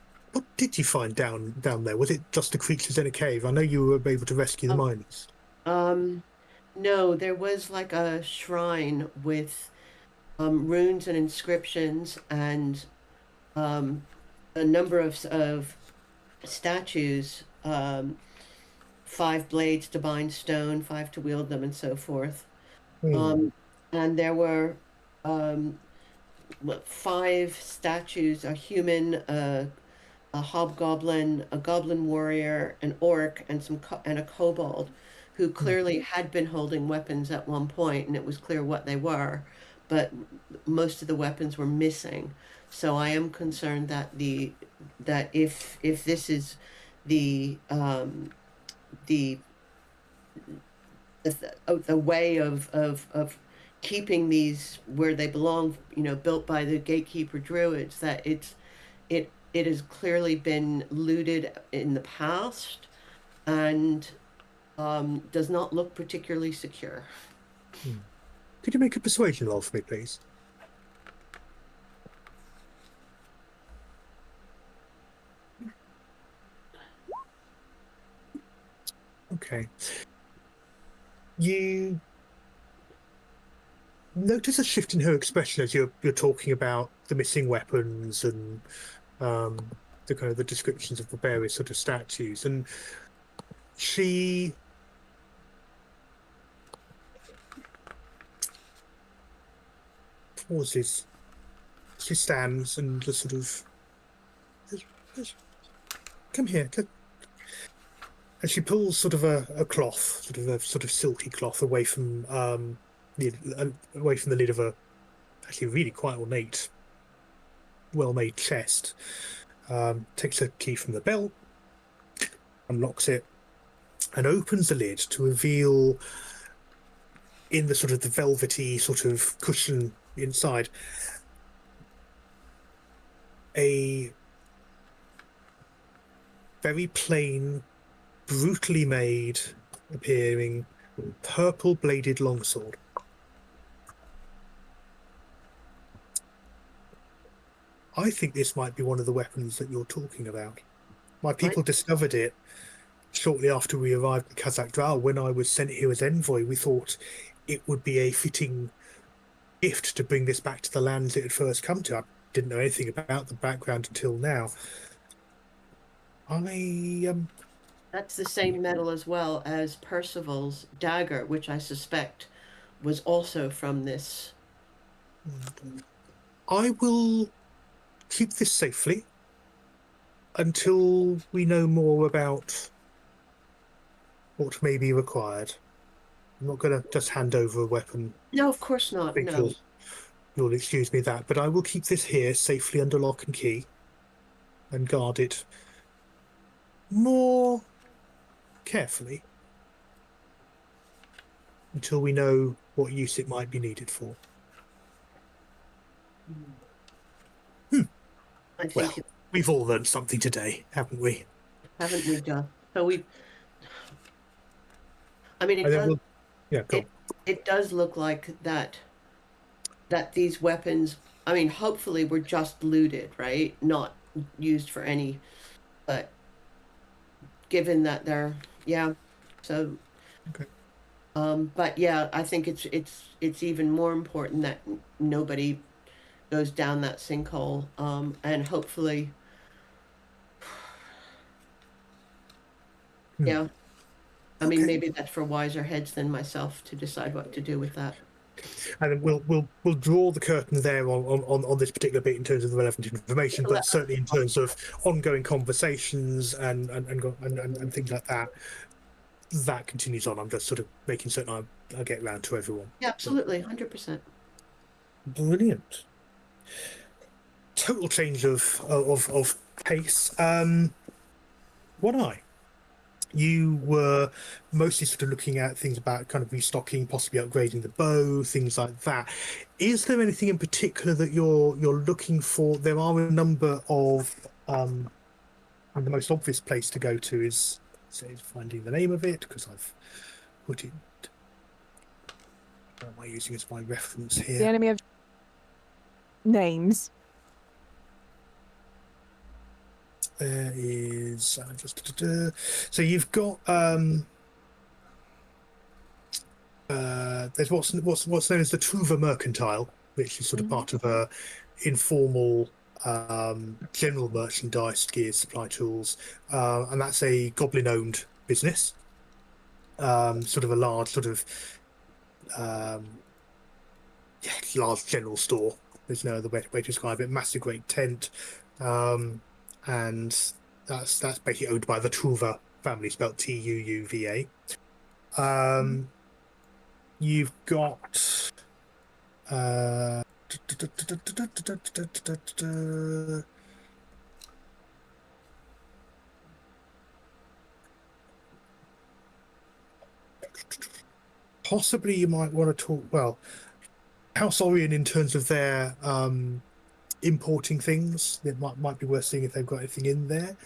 did you find down there? Was it just the creatures in a cave? I know you were able to rescue the miners. No, there was like a shrine with runes and inscriptions and a number of statues, 5 blades to bind stone, 5 to wield them, and so forth. And there were 5 statues: a human, a hobgoblin, a goblin warrior, an orc, and a kobold, who clearly had been holding weapons at one point, and it was clear what they were, but most of the weapons were missing. So I am concerned that if this is the the the way of keeping these where they belong, built by the gatekeeper druids, that it has clearly been looted in the past and does not look particularly secure. Could you make a persuasion roll for me, please? Okay. You notice a shift in her expression as you're talking about the missing weapons and the kind of the descriptions of the various sort of statues, and she pauses. She stands and just sort of, come here. And she pulls sort of a cloth, sort of silky cloth, away from the lid of a actually really quite ornate, well-made chest. Takes a key from the belt, unlocks it, and opens the lid to reveal, in the sort of the velvety sort of cushion inside, a very plain, brutally made appearing purple bladed longsword. I think this might be one of the weapons that you're talking about. My people discovered it shortly after we arrived in Kazakh Dral. When I was sent here as envoy, we thought it would be a fitting gift to bring this back to the lands it had first come to. I didn't know anything about the background until now. That's the same metal as well as Percival's dagger, which I suspect was also from this. I will keep this safely until we know more about what may be required. I'm not going to just hand over a weapon. No, of course not. I think No. you'll excuse me that, but I will keep this here safely under lock and key and guard it more carefully until we know what use it might be needed for. I think Well, we've all learned something today, haven't we? haven't we, John? So I mean, it does look like that these weapons, I mean, hopefully were just looted, right? Not used for any, but given that they're, so. Okay. But yeah, I think it's even more important that nobody goes down that sinkhole, and hopefully, yeah. I mean, maybe that's for wiser heads than myself to decide what to do with that. And we'll draw the curtain there on this particular bit in terms of the relevant information, but certainly in terms of ongoing conversations and things like that, that continues on. I'm just sort of making certain I get round to everyone. Yeah, absolutely, 100%. Brilliant. Total change of pace. One eye. You were mostly sort of looking at things about kind of restocking, possibly upgrading the bow, things like that. Is there anything in particular that you're looking for? There are a number of, and the most obvious place to go to is finding the name of it, because I've put it. What am I using as my reference here? The enemy of names. There is so you've got there's what's known as the Truva Mercantile, which is sort of part of a informal general merchandise, gear, supply tools, and that's a goblin-owned business. Sort of a large large general store. There's no other way to describe it. Massive, great tent. And that's basically owned by the Truva family, spelled Tuuva. You've got Possibly you might want to talk. Well, House Orion in terms of their importing things. It might be worth seeing if they've got anything in there.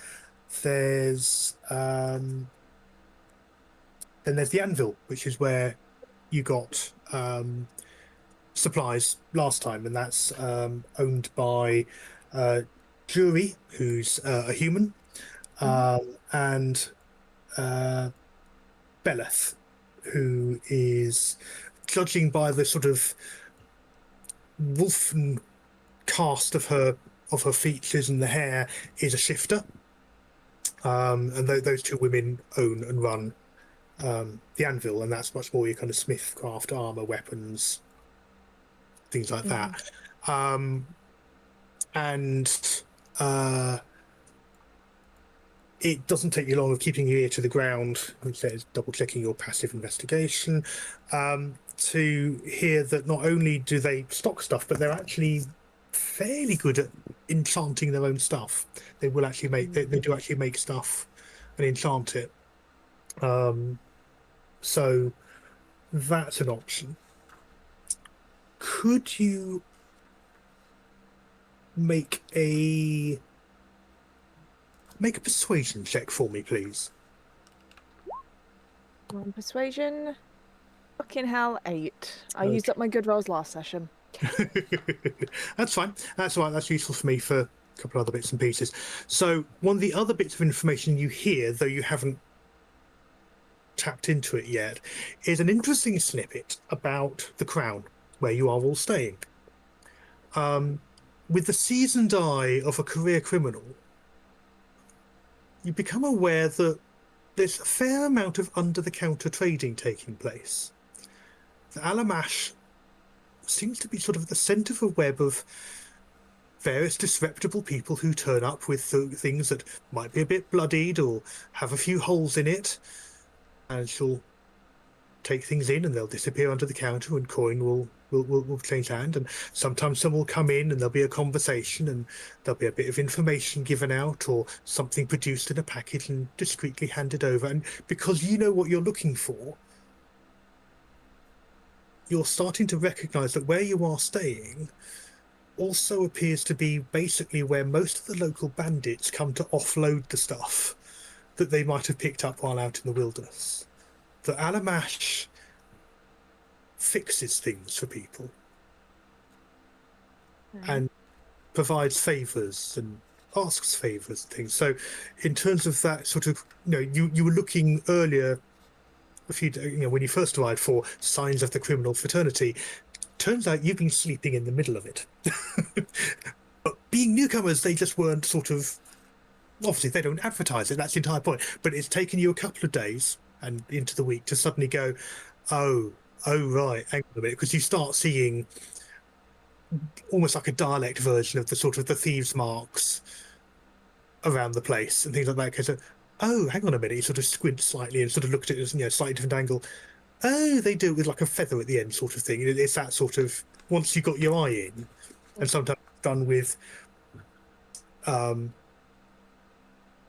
There's then there's the Anvil, which is where you got supplies last time, and that's owned by Jury, who's a human, and Beleth, who is, judging by the sort of wolfen cast of her features and the hair, is a shifter. And those two women own and run the Anvil, and that's much more your kind of smithcraft, armor, weapons, things like that. And it doesn't take you long of keeping your ear to the ground, which says double checking your passive investigation, to hear that not only do they stock stuff, but they're actually fairly good at enchanting their own stuff. They will actually make they do actually make stuff and enchant it. So that's an option. Could you make a persuasion check for me, please? Persuasion. Fucking hell, 8. I used up my good rolls last session. That's fine. That's all right. That's useful for me for a couple of other bits and pieces. So one of the other bits of information you hear, though you haven't tapped into it yet, is an interesting snippet about the Crown, where you are all staying. With the seasoned eye of a career criminal, you become aware that there's a fair amount of under-the-counter trading taking place. The Alamash seems to be sort of at the centre of a web of various disreputable people who turn up with things that might be a bit bloodied or have a few holes in it, and she'll take things in and they'll disappear under the counter, and coin will change hand. And sometimes someone will come in and there'll be a conversation and there'll be a bit of information given out or something produced in a package and discreetly handed over. And because you know what you're looking for, you're starting to recognize that where you are staying also appears to be basically where most of the local bandits come to offload the stuff that they might have picked up while out in the wilderness. The Alamash fixes things for people and provides favors and asks favors and things. So in terms of that sort of, you were looking earlier a few days, when you first arrived, for signs of the criminal fraternity. Turns out you've been sleeping in the middle of it. But being newcomers, they just weren't sort of, obviously they don't advertise it, that's the entire point, but it's taken you a couple of days and into the week to suddenly go, oh right, hang on a minute, because you start seeing almost like a dialect version of the sort of the thieves' marks around the place and things like that. Because oh, hang on a minute, you sort of squint slightly and sort of look at it as slightly different angle. Oh, they do it with like a feather at the end, sort of thing. It's that sort of, once you got your eye in, and sometimes done with.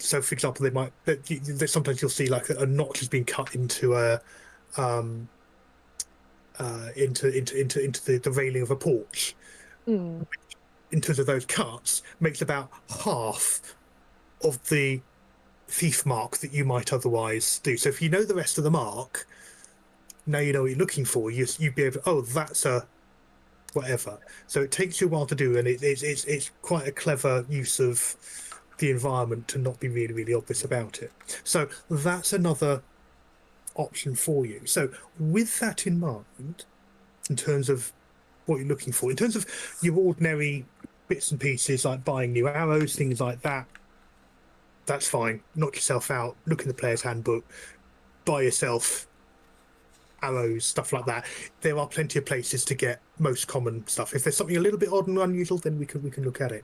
So, for example, sometimes you'll see like a notch has been cut into a into the railing of a porch. In terms of those cuts, makes about half of the thief mark that you might otherwise do. So if you know the rest of the mark, now you know what you're looking for. You'd be able to, oh, that's a whatever. So it takes you a while to do, and it's quite a clever use of the environment to not be really, really obvious about it. So that's another option for you. So with that in mind, in terms of what you're looking for, in terms of your ordinary bits and pieces like buying new arrows, things like that, that's fine. Knock yourself out, look in the player's handbook, buy yourself arrows, stuff like that. There are plenty of places to get most common stuff. If there's something a little bit odd and unusual, then we can look at it.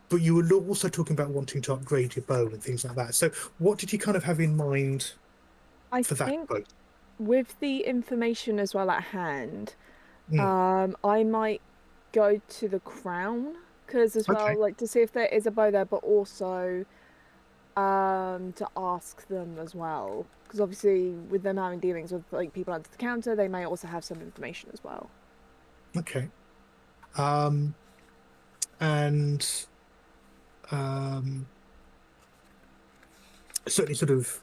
But you were also talking about wanting to upgrade your bow and things like that. So what did you kind of have in mind for that? I think with the information as well at hand, I might go to the crown, because as well, Okay. like to see if there is a bow there, but also to ask them as well, because obviously with them having dealings with like people under the counter, they may also have some information as well. Okay. And certainly, sort of,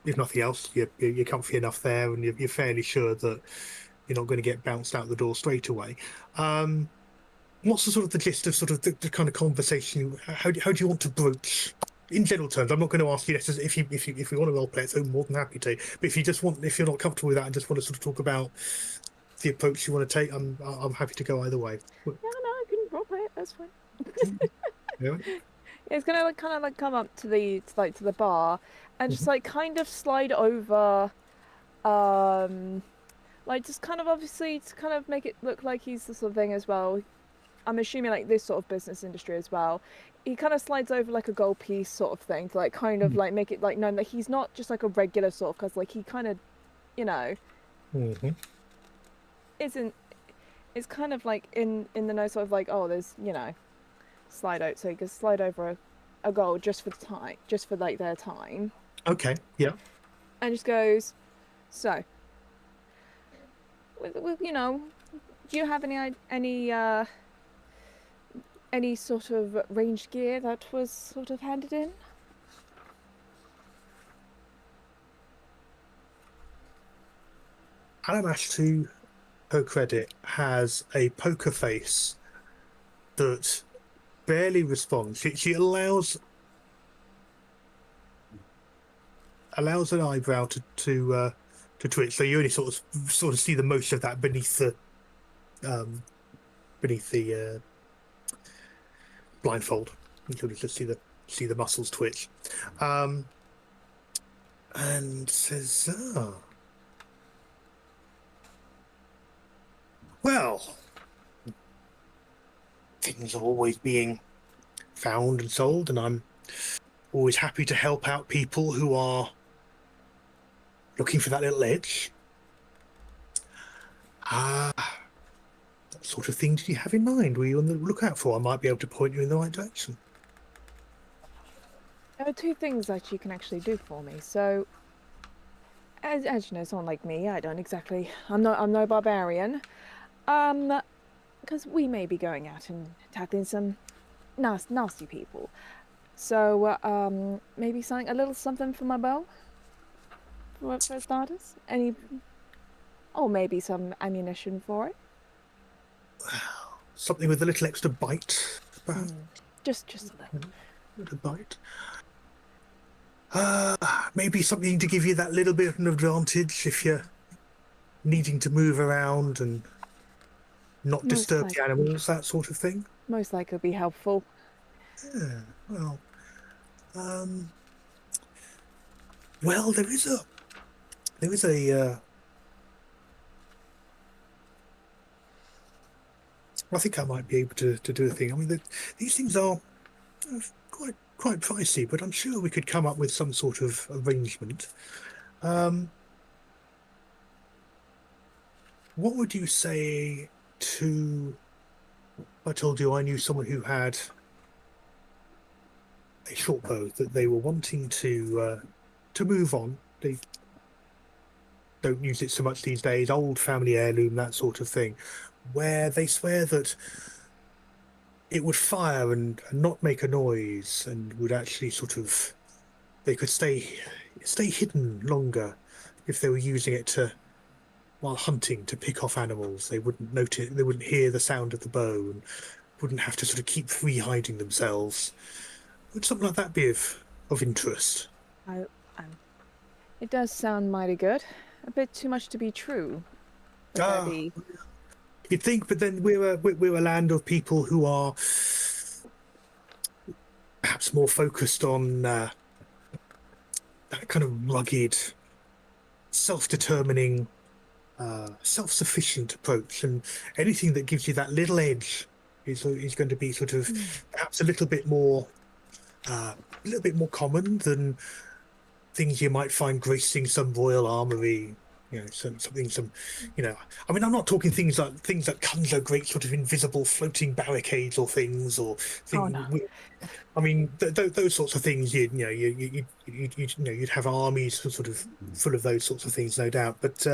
if nothing else, you're comfy enough there, and you're fairly sure that you're not going to get bounced out the door straight away. What's the sort of the gist of sort of the kind of conversation? How do you want to broach? In general terms, I'm not going to ask you if you want to role play it, so I'm more than happy to. But if you're not comfortable with that and just want to sort of talk about the approach you want to take, I'm happy to go either way. Yeah, no, I can roleplay it. That's fine. Yeah. It's gonna like kind of like come up to the bar and just like kind of slide over, like just kind of obviously to kind of make it look like he's the sort of thing as well. I'm assuming like this sort of business industry as well. He kind of slides over like a gold piece sort of thing to like kind of like make it like known that he's not just like a regular sort of, because like he kind of, you know, isn't. It's kind of like in the know sort of like, oh, there's, you know, slide out, so you can slide over a goal just for the time, just for like their time, Okay. Yeah. and just goes, so you know, do you have any sort of ranged gear that was sort of handed in? Alamash, to her credit, has a poker face that barely responds. She allows an eyebrow to twitch, so you only sort of see the motion of that beneath the blindfold. You sort of just see the muscles twitch, and says, well, things are always being found and sold, and I'm always happy to help out people who are looking for that little edge. What sort of thing did you have in mind? Were you on the lookout for? I might be able to point you in the right direction. There are two things that you can actually do for me. So, as you know, someone like me, I'm no barbarian. Because we may be going out and tackling some nasty people. So, maybe a little something for my bow? For starters? Or maybe some ammunition for it? Something with a little extra bite, perhaps? Just a little. Bite. Maybe something to give you that little bit of an advantage if you're needing to move around and not disturb the animals, that sort of thing. Most likely be helpful. Yeah, well, there is a I think I might be able to do a thing. I mean, these things are quite pricey, but I'm sure we could come up with some sort of arrangement. What would you say to? I told you I knew someone who had a short bow that they were wanting to move on. They don't use it so much these days. Old family heirloom, that sort of thing, where they swear that it would fire and not make a noise, and would actually they could stay hidden longer if they were using it while hunting to pick off animals. They wouldn't notice, they wouldn't hear the sound of the bow, and wouldn't have to sort of keep free hiding themselves. Would something like that be of interest? It does sound mighty good. A bit too much to be true. You'd think, but then we're a land of people who are perhaps more focused on that kind of rugged, self-determining, self-sufficient approach, and anything that gives you that little edge is going to be sort of perhaps a little bit more common than things you might find gracing some royal armory, some, I mean, I'm not talking things that conjure great sort of invisible floating barricades or things, or Oh things. no. I mean, those sorts of things. You'd have armies sort of full of those sorts of things, no doubt. But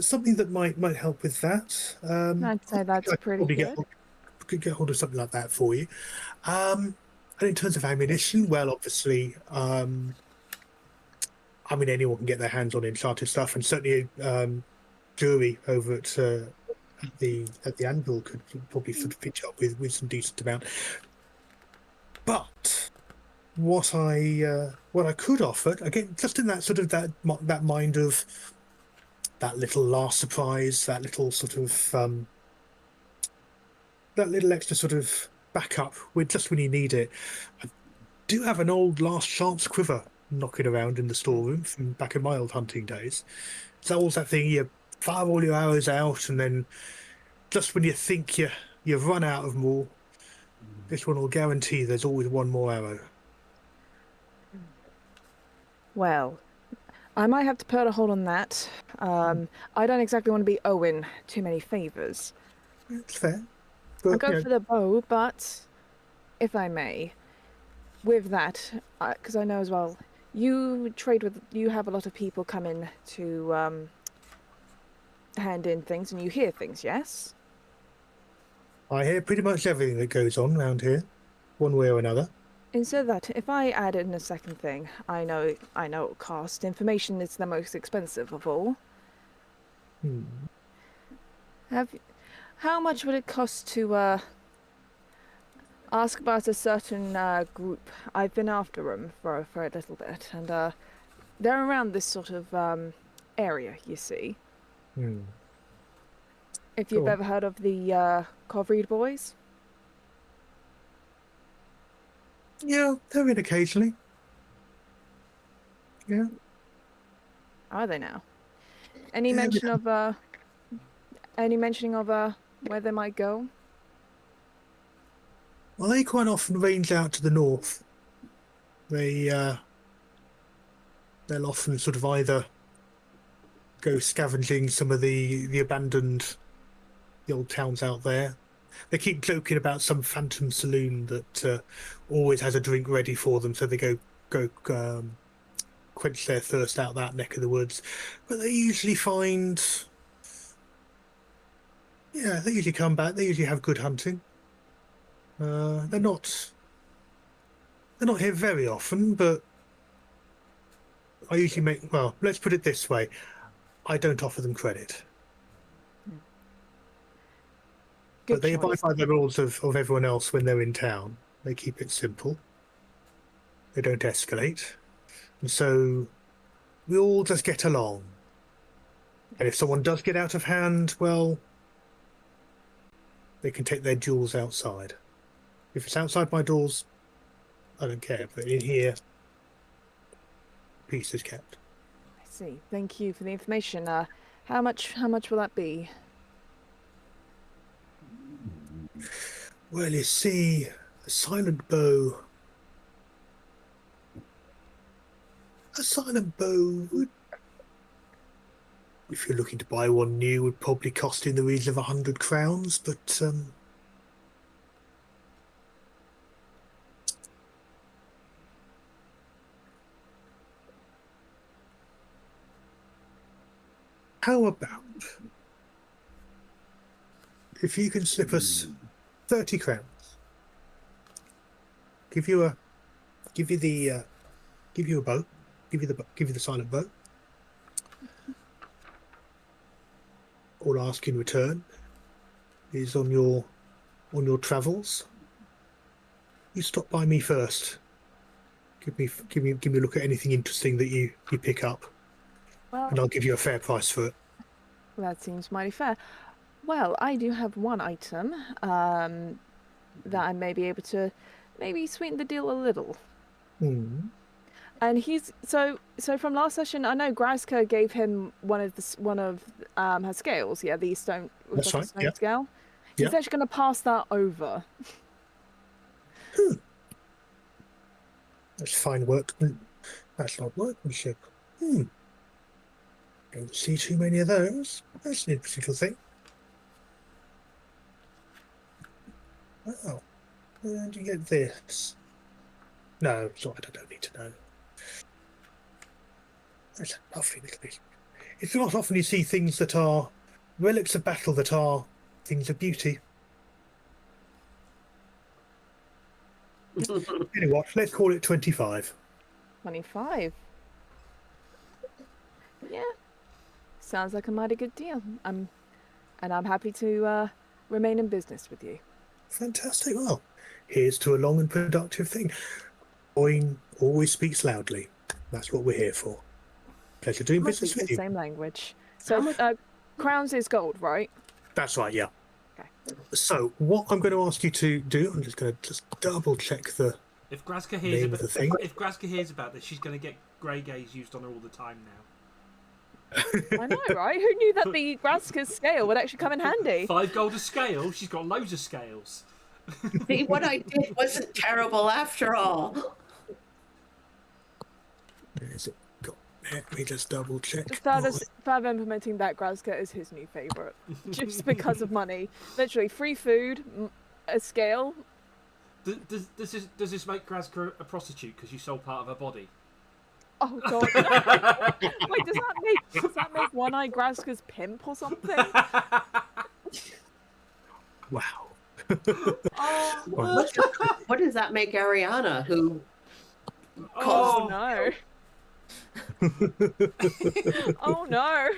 something that might help with that. I'd say that's I could pretty probably good. could get hold of something like that for you. And in terms of ammunition, well, obviously, I mean, anyone can get their hands on enchanted stuff, and certainly Jury over at the Anvil could probably sort of pitch up with some decent amount. But what I could offer, again, just in that sort of that mind of that little last surprise, that little sort of that little extra sort of backup with just when you need it. I do have an old last chance quiver knocking around in the storeroom from back in my old hunting days. It's always that thing, you fire all your arrows out, and then just when you think you've run out of more, this one will guarantee there's always one more arrow. Well, I might have to put a hold on that. I don't exactly want to be owing too many favors. It's fair. I'll But go for the bow, but if I may, with that, because I know as well, you have a lot of people come in to hand in things, and you hear things, yes? I hear pretty much everything that goes on around here, one way or another. Instead of that, if I add in a second thing, I know it'll cost. Information is the most expensive of all. How much would it cost to ask about a certain group? I've been after them for a little bit, and they're around this sort of area, you see. If you've ever heard of the Covreed boys? Yeah, they're in occasionally. Yeah. Are they now? Any mention of where they might go? Well, they quite often range out to the north. They'll often sort of either go scavenging some of the abandoned the old towns out there. They keep joking about some phantom saloon that always has a drink ready for them, so they go quench their thirst out that neck of the woods. But they usually they usually come back. They usually have good hunting. They're not here very often, but I usually let's put it this way. I don't offer them credit. Good But they abide choice. by the rules of everyone else when they're in town. They keep it simple. They don't escalate. And so we all just get along. And if someone does get out of hand, well, they can take their jewels outside. If it's outside my doors, I don't care. But in here, peace is kept. I see. Thank you for the information. How much will that be? Well, you see, a silent bow would, if you're looking to buy one new, would probably cost in the region of 100 crowns, but how about if you can slip us 30 crowns? Give you a bow. Give you the silent bow. All I ask in return is on your travels, you stop by me first. Give me a look at anything interesting that you pick up, Well, and I'll give you a fair price for it. that seems mighty fair. Well, I do have one item that I may be able to maybe sweeten the deal a little. And he's so from last session. I know Graska gave him one of her scales. Yeah, the stone. That's right. Stone scale. He's actually going to pass that over. That's fine work. That's not workmanship. Don't see too many of those. That's an interesting little thing. Wow. Where do you get this? No, sorry, I don't need to know. That's a lovely little bit. It's not often you see things that are relics of battle that are things of beauty. You know what? Let's call it 25. 25. Yeah. Sounds like a mighty good deal. I'm happy to remain in business with you. Fantastic. Well, here's to a long and productive thing. Coin always speaks loudly. That's what we're here for. Pleasure doing Must business be with the you. same language. So, crowns is gold, right? That's right, yeah. Okay. So, what I'm going to ask you to do, I'm just going to double check the If Grazka name of the thing. if Grazka hears about this, she's going to get grey gaze used on her all the time now. I know, right? Who knew that the Graska's scale would actually come in handy? 5 gold a scale. She's got loads of scales. See, what I did wasn't terrible after all. Where's it got? Let me just double check. Further implementing that Graska is his new favourite. Just because of money. Literally, free food, a scale. Does this make Grazka a prostitute because you sold part of her body? Oh god. Wait, does that make one-eyed Graska's pimp or something? Wow. Oh, What does that make Ariana, who oh no. Oh no.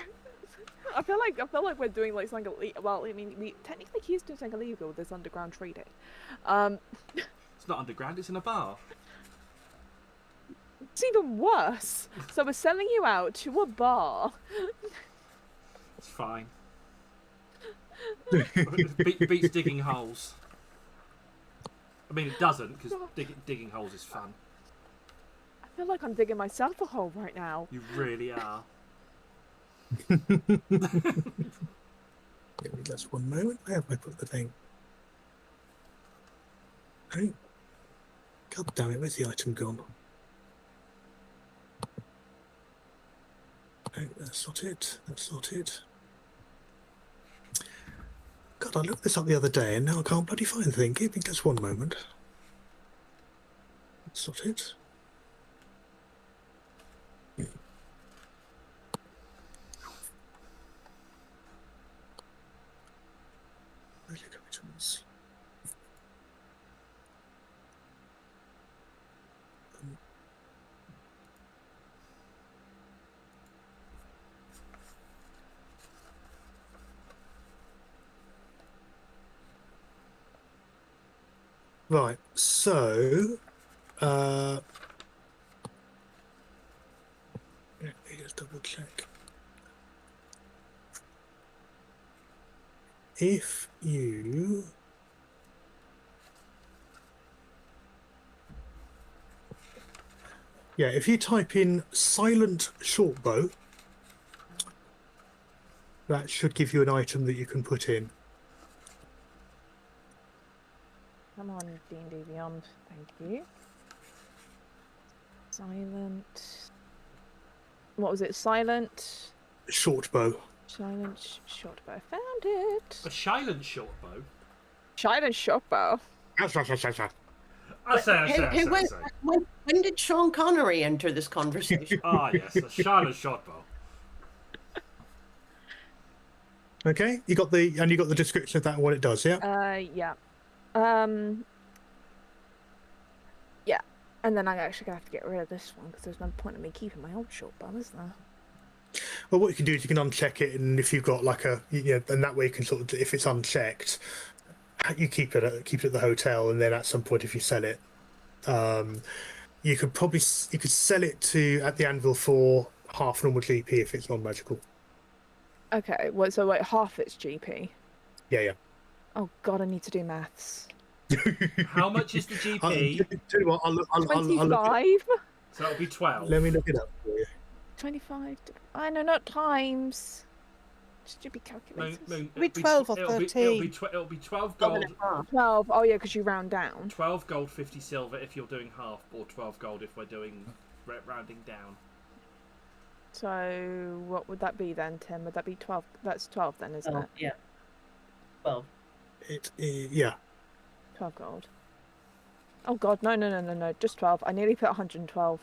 I feel like we're doing like something illegal. Well, I mean, we technically he's doing something illegal with this underground trading. It's not underground. It's in a bar. It's even worse. So we're selling you out to a bar. It's fine. Beats digging holes. I mean, it doesn't, because digging holes is fun. I feel like I'm digging myself a hole right now. You really are. Give me just one moment. Where have I put the thing? Oh. God damn it, where's the item gone? Oh, that's not it. That's not it. God, I looked this up the other day and now I can't bloody find the thing. Give me just one moment. That's not it. Where's your items? Right, so let me just double check. If you if you type in silent shortbow, that should give you an item that you can put in. Come on, D&D Beyond. Thank you. Silent. What was it? Silent. Shortbow. Silent shortbow. Found it. A silent shortbow. Silent shortbow. I say. When did Sean Connery enter this conversation? Ah, yes, a silent shortbow. Okay, you got the description of that and what it does, yeah? Yeah. Yeah. And then I'm actually gonna have to get rid of this one because there's no point in me keeping my old shortbow, is there? Well, what you can do is you can uncheck it, and if you've got like and that way you can sort of, if it's unchecked, you keep it at the hotel, and then at some point if you sell it, you could sell it at the anvil for half normal GP if it's non-magical. Okay. So half its GP. Yeah. Oh god, I need to do maths. How much is the GP? Tell you what, I'll look 25. So that'll be 12. Let me look it up for you. 25. I know, not times. Stupid calculators. It'll Be 12 or 13. It'll be 12 gold. 12. Oh yeah, because you round down. 12 gold, 50 silver if you're doing half, or 12 gold if we're doing rounding down. So what would that be then, Tim? Would that be 12? That's 12 then, isn't it? Yeah. 12. Yeah. 12 gold. Oh god, no, just 12. I nearly put 112.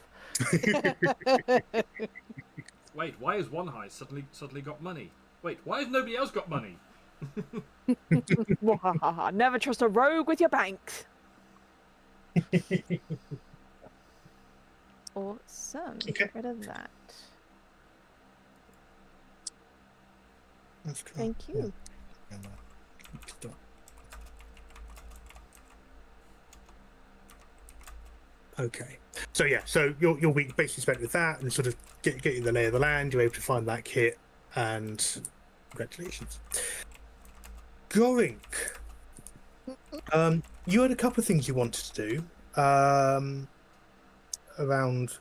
Wait, why has One High suddenly got money? Wait, why has nobody else got money? Never trust a rogue with your banks. Awesome. Okay. Get rid of that. That's cool. Thank you. Okay. So yeah, so your week basically spent with that and sort of getting the lay of the land. You're able to find that kit, and congratulations. Gorink. You had a couple of things you wanted to do around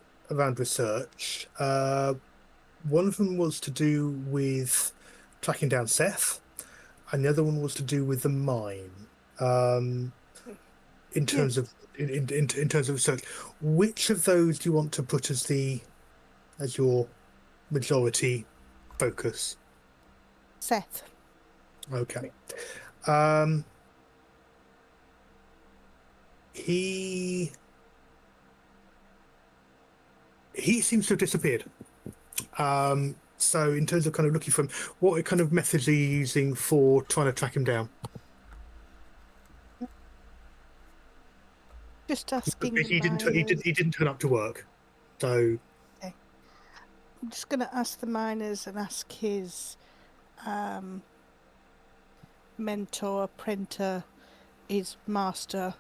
research. One of them was to do with tracking down Seth, and the other one was to do with the mine. In terms of in terms of research, which of those do you want to put as your majority focus? Seth. Okay. He seems to have disappeared. So in terms of kind of looking for him, what kind of methods are you using for trying to track him down? Just asking. He didn't turn up to work, so. Okay. I'm just going to ask the miners and ask his mentor, printer, his master,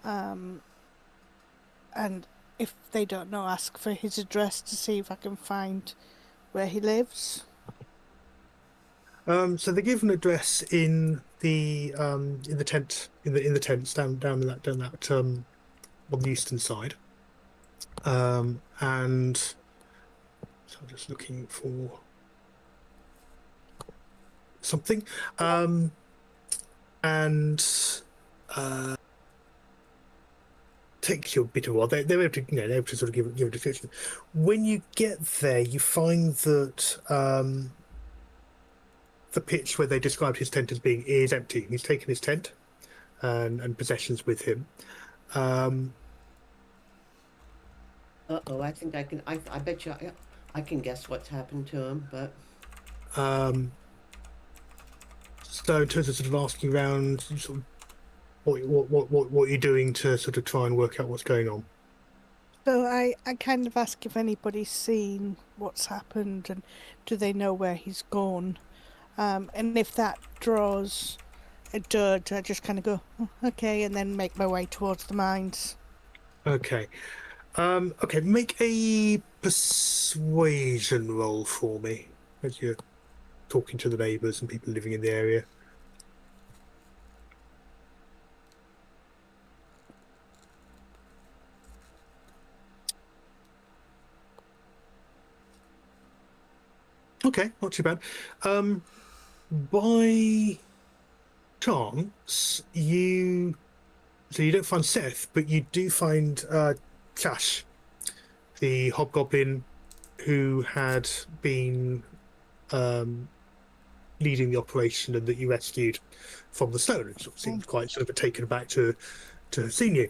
and if they don't know, ask for his address to see if I can find where he lives. So they give an address in the tent in the tents down that on the eastern side, and so I'm just looking for something, and takes you a bit of a while. They're able to they're able to sort of give a description. When you get there, you find that the pitch where they described his tent as being is empty. He's taken his tent and possessions with him. I think I can. I bet you. I can guess what's happened to him, but. So in terms of sort of asking around, sort of, what are you doing to sort of try and work out what's going on? So I kind of ask if anybody's seen what's happened and do they know where he's gone. And if that draws a dud, I just kind of go, "Oh, okay," and then make my way towards the mines. Okay. Okay, make a persuasion roll for me as you're talking to the neighbours and people living in the area. Okay, not too bad. By chance, you don't find Seth, but you do find Chash, the hobgoblin who had been leading the operation and that you rescued from the stone. It sort of seems quite sort of taken aback to have seen you.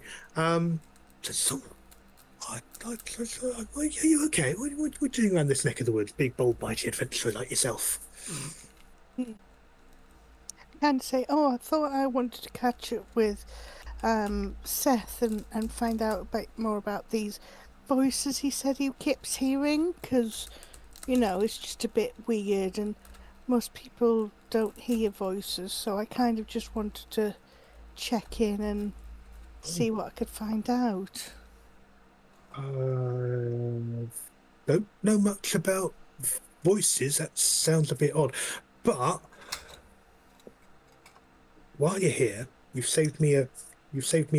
So, are you okay? What are you doing around this neck of the woods? Big, bold, mighty adventurer like yourself. And say, oh, I thought I wanted to catch up with Seth and find out a bit more about these voices he said he keeps hearing, because, it's just a bit weird and most people don't hear voices, so I kind of just wanted to check in and see what I could find out. Don't know much about voices. That sounds a bit odd, but while you're here, you've saved me a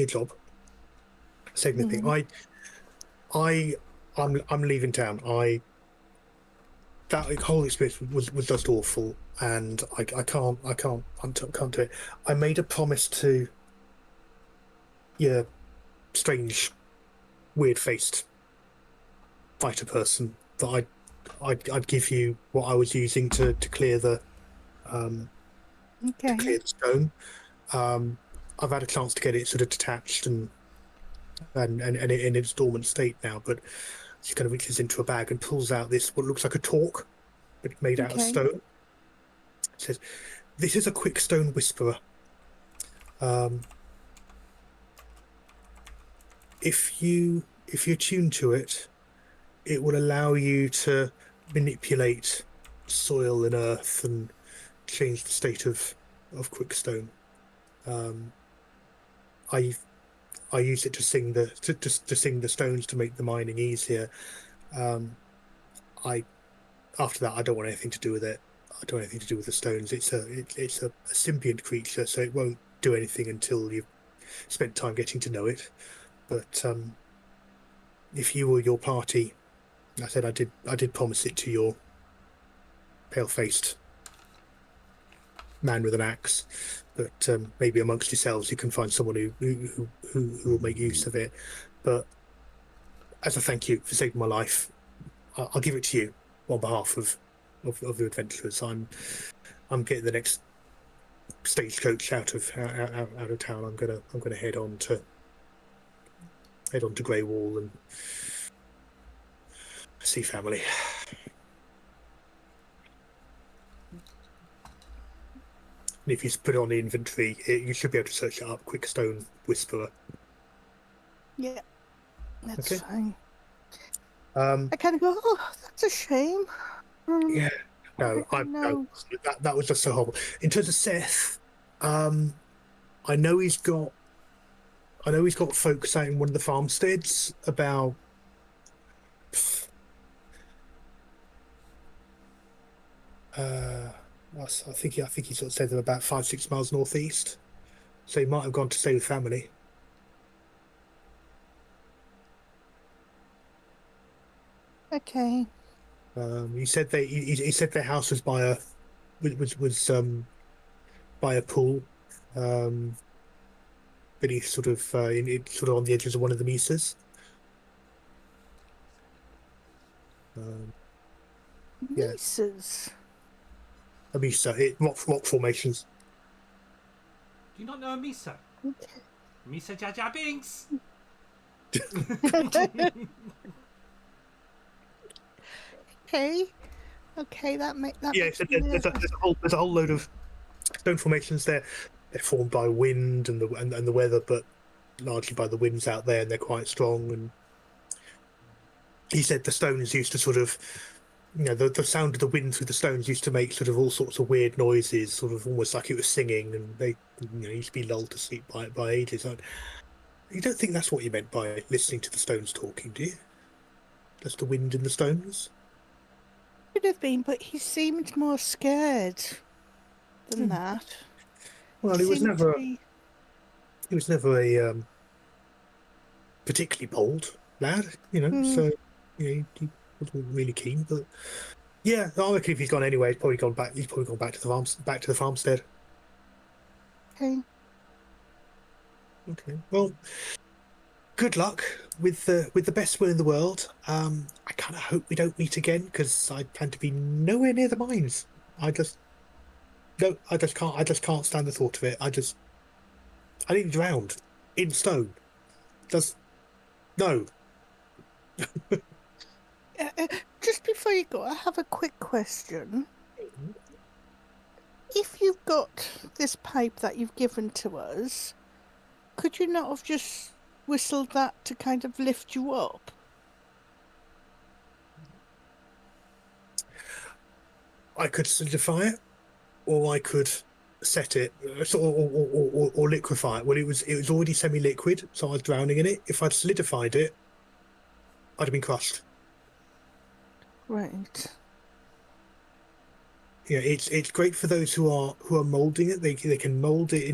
job. Saved me a thing. I'm leaving town. That whole experience was just awful, and I can't do it. I made a promise to your strange, weird-faced fighter person that I'd I'd give you what I was using to clear the Okay. stone. I've had a chance to get it sort of detached and in its dormant state now, but she kind of reaches into a bag and pulls out this what looks like a torque, but made out of Okay. stone. It says, "This is a quick stone whisperer. If you tune to it, it will allow you to manipulate soil and earth and change the state of quickstone. I use it to sing to sing the stones to make the mining easier. I After that, I don't want anything to do with it. I don't want anything to do with the stones. It's a symbiont creature, so it won't do anything until you've spent time getting to know it. But if you or your party, I said I did promise it to your pale-faced man with an axe, but maybe amongst yourselves you can find someone who will make use of it. But as a thank you for saving my life, I'll give it to you on behalf of the adventurers. I'm getting the next stagecoach out of town. I'm gonna head on to Grey Wall and see family. And if you put it on the inventory, you should be able to search it up. Quick Stone Whisperer. Yeah. That's Okay. fine. Um, I kind of go, oh, that's a shame. yeah. No, No. that was just so horrible. In terms of Seth, I know he's got folks out in one of the farmsteads about I think he sort of said they're about 5-6 miles northeast. So he might have gone to stay with family. Okay. He said he said their house was by a by a pool. But he's sort of sort of on the edges of one of the mesas. Yeah. Nieces. A mesa, rock formations. Do you not know a Misa? Okay. Misa Jaja Binks! Okay, that Yeah, makes so me there's nervous. a whole load of stone formations there. They're formed by wind and the weather, but largely by the winds out there, and they're quite strong. And he said the stones used to sort of, the sound of the wind through the stones used to make sort of all sorts of weird noises, sort of almost like it was singing, and they used to be lulled to sleep by ages. You don't think that's what you meant by listening to the stones talking, do you? Just the wind in the stones? Could have been, but he seemed more scared than that. Well, he was seemed to never be- a particularly bold lad, so he wasn't really keen. But yeah, I reckon if he's gone anyway, he's probably gone back to the farmstead. Okay. Okay. Well, good luck with the best will in the world. I kind of hope we don't meet again because I plan to be nowhere near the mines. I just can't stand the thought of it. I need drowned in stone. No. Just before you go, I have a quick question. If you've got this pipe that you've given to us, could you not have just whistled that to kind of lift you up? I could solidify it, or I could set it, or liquefy it. Well, it was already semi-liquid, so I was drowning in it. If I'd solidified it, I'd have been crushed. Right. Yeah, it's great for those who are molding it. They can mold it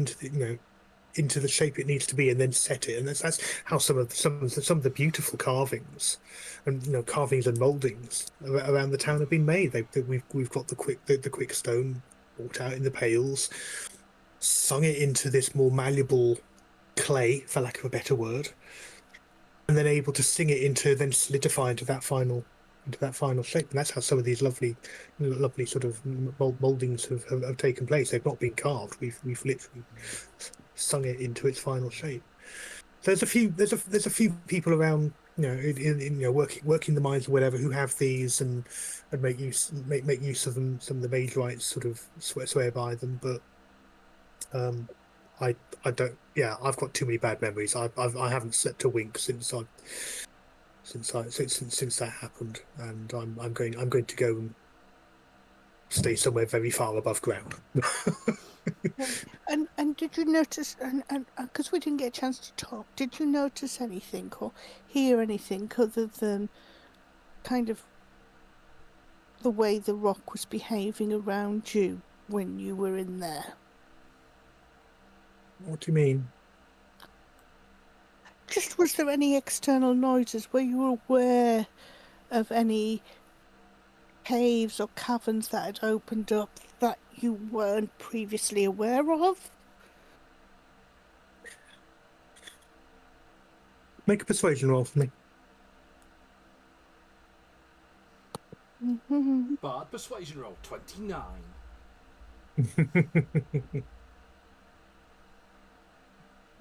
into the shape it needs to be, and then set it. And that's how some of the beautiful carvings and carvings and moldings around the town have been made. We've got the quick stone brought out in the pails, sung it into this more malleable clay, for lack of a better word, and then able to sing it into, then solidify into that final into that final shape. And that's how some of these lovely sort of moldings have taken place. They've not been carved. We've literally sung it into its final shape. So there's a few people around, working the mines or whatever, who have these and make use of them. Some of the mage rights sort of swear by them, but I don't. Yeah, I've got too many bad memories. I haven't slept a wink since that happened, and I'm going to go and stay somewhere very far above ground. And did you notice, and because we didn't get a chance to talk, did you notice anything or hear anything other than kind of the way the rock was behaving around you when you were in there? What do you mean? Just, was there any external noises? Were you aware of any caves or caverns that had opened up that you weren't previously aware of? Make a persuasion roll for me. Mm-hmm. Bard persuasion roll 29.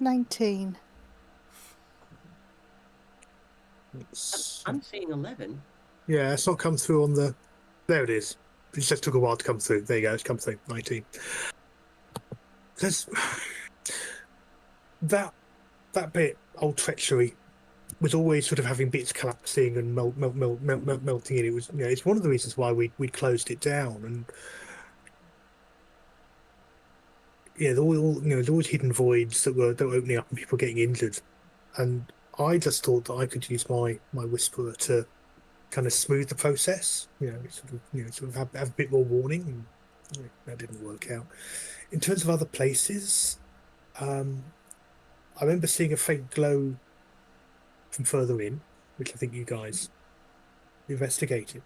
19. I'm seeing 11. Yeah, it's not come through on the. There it is. It just took a while to come through. There you go. It's come through. 19. There's that bit. Old treachery was always sort of having bits collapsing and melting in. It was, it's one of the reasons why we closed it down. And there's always hidden voids that were opening up and people getting injured. And I just thought that I could use my whisperer to kind of smooth the process, sort of have a bit more warning, and that didn't work out. In terms of other places, I remember seeing a faint glow from further in, which I think you guys investigated.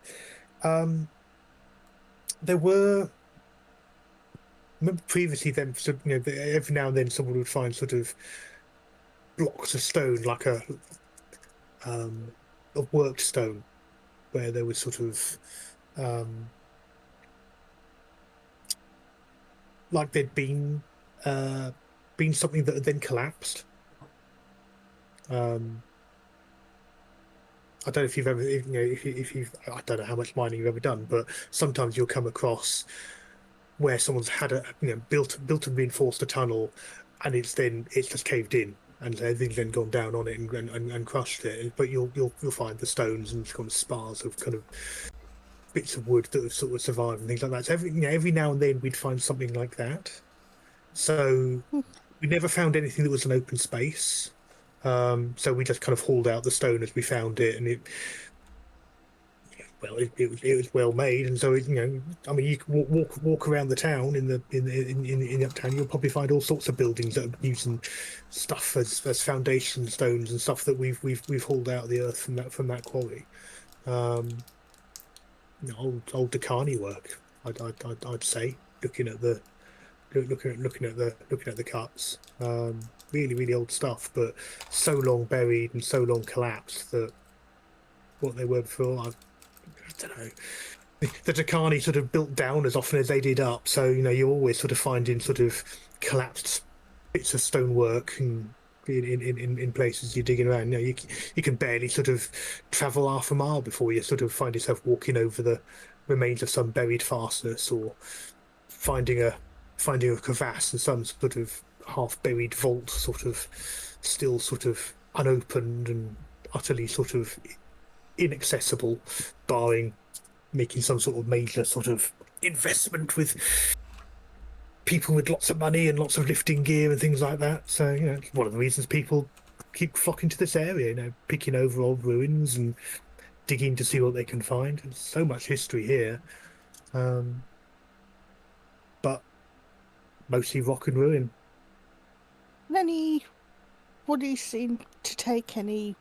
There were, I remember previously them, every now and then someone would find sort of blocks of stone, like a worked stone, where there was sort of like there'd been something that had then collapsed. I don't know if you've ever, if you've, I don't know how much mining you've ever done, but sometimes you'll come across where someone's had built and reinforced a tunnel, and it's just caved in, and everything's then gone down on it and crushed it. But you'll find the stones and kind of spars of kind of bits of wood that have sort of survived and things like that. So every now and then we'd find something like that. So we never found anything that was an open space. So we just kind of hauled out the stone as we found it, and it was well made. And so you can walk around the town in the uptown, you'll probably find all sorts of buildings that are using stuff as foundation stones and stuff that we've hauled out of the earth from that quarry. Old Dakani work, I'd say, looking at the cuts. Really old stuff, but so long buried and so long collapsed that what they were before, I don't know. The Dakani sort of built down as often as they did up, so you're always sort of finding sort of collapsed bits of stonework and in places you're digging around. You can barely sort of travel half a mile before you sort of find yourself walking over the remains of some buried fastness, or finding a crevasse and some sort of half-buried vault, sort of still sort of unopened and utterly sort of inaccessible, barring making some sort of major sort of investment with people with lots of money and lots of lifting gear and things like that. So it's one of the reasons people keep flocking to this area, picking over old ruins and digging to see what they can find. There's so much history here, but mostly rock and ruin. Anybody seem to take any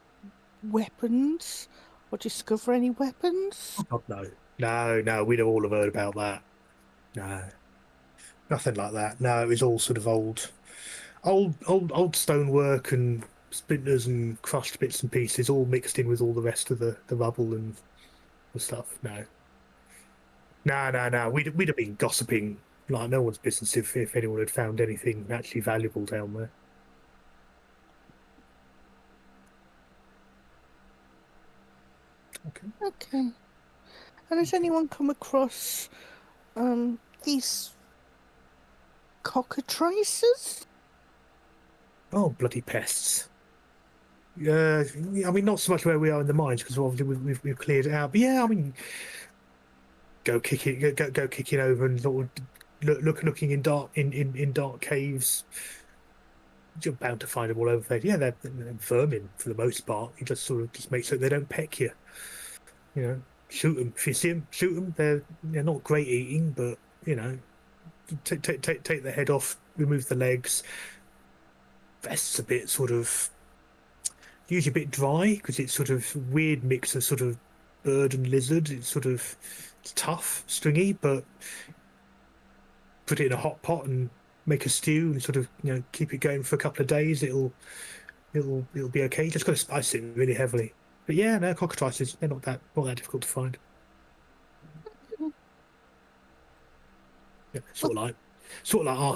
weapons or discover any weapons? Oh, no, we'd have all have heard about that. No, nothing like that. No, it was all sort of old stonework and splinters and crushed bits and pieces, all mixed in with all the rest of the rubble and and stuff. No, no. We'd have been gossiping like no one's business if anyone had found anything actually valuable down there. Okay. Okay. And has anyone come across these cockatrices? Oh, bloody pests! I mean, not so much where we are in the mines because obviously we've cleared it out. But yeah, I mean, go kicking over and sort of looking in dark caves. You're bound to find them all over there. Yeah, they're vermin for the most part. You just sort of just make sure they don't peck you. You know, shoot them if you see them. Shoot them. They're not great eating, but you know, take the head off, remove the legs. Vest's a bit sort of usually a bit dry because it's sort of weird mix of sort of bird and lizard. It's tough, stringy, but put it in a hot pot and make a stew and sort of keep it going for a couple of days. It'll be okay. Just got to spice it really heavily. But yeah, no, cockatrices, they're not that difficult to find. Yeah, sort of like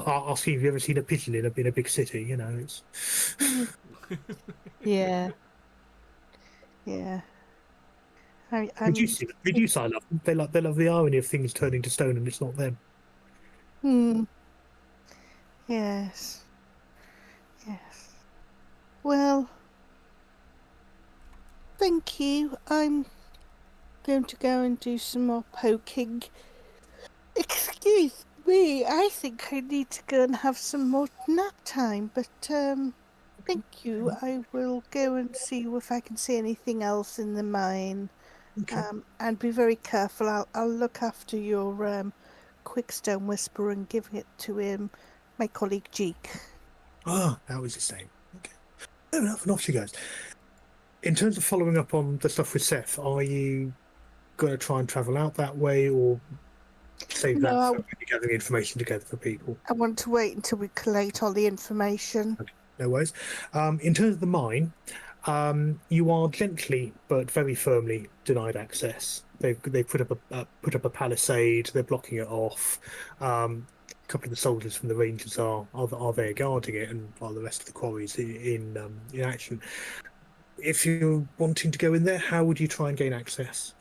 asking if you ever seen a pigeon in a big city. You know, it's Yeah. Yeah. reduce. I love them. They love the irony of things turning to stone and it's not them. Hmm. Yes. Yes. Well, thank you. I'm going to go and do some more poking. Excuse me, I think I need to go and have some more nap time, but thank you. I will go and see if I can see anything else in the mine. Okay. And be very careful. I'll look after your Quickstone Whisperer and giving it to him, my colleague Jeek. Ah, that was his name. Okay. Fair enough, and off she goes. In terms of following up on the stuff with Seth, are you going to try and travel out that way or save that No, for gathering information together for people? I want to wait until we collate all the information. Okay, no worries. In terms of the mine, you are gently but very firmly denied access. They've put up a palisade. They're blocking it off. A couple of the soldiers from the Rangers are there guarding it, and while the rest of the quarry's in action. If you're wanting to go in there, how would you try and gain access?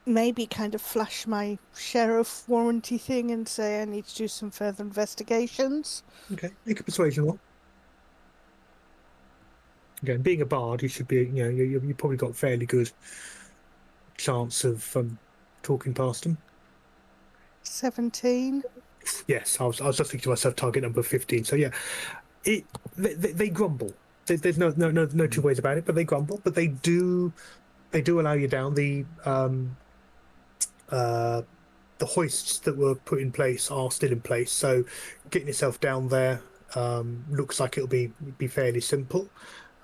Maybe kind of flash my sheriff warranty thing and say I need to do some further investigations. Okay, make a persuasion roll. Again, being a bard, you should be, you probably got fairly good chance of talking past them. 17. Yes, I was just thinking to myself, target number 15. So yeah, they grumble. There's no two ways about it, but they grumble. But they do allow you down. The hoists that were put in place are still in place. So getting yourself down there looks like it'll be fairly simple.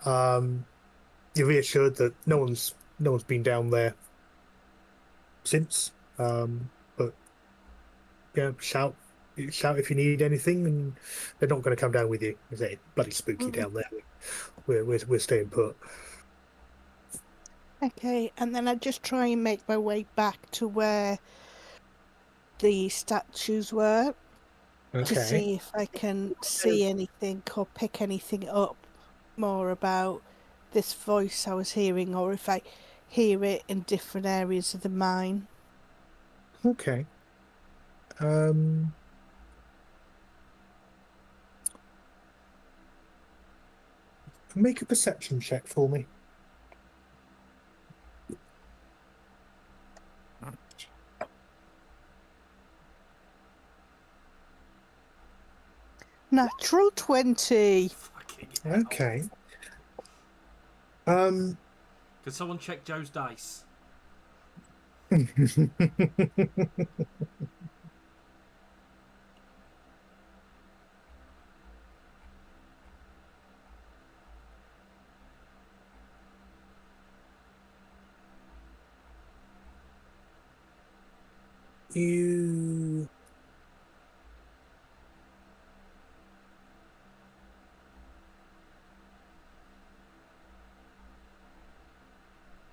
You're reassured that no one's been down there since. But yeah, shout if you need anything, and they're not going to come down with you. It's bloody spooky down there. We're staying put. Okay, and then I just try and make my way back to where the statues were to see if I can see anything or pick anything up more about this voice I was hearing, or if I hear it in different areas of the mine. Okay. Make a perception check for me. Natural 20. Fucking hell. Okay. Can someone check Joe's dice? You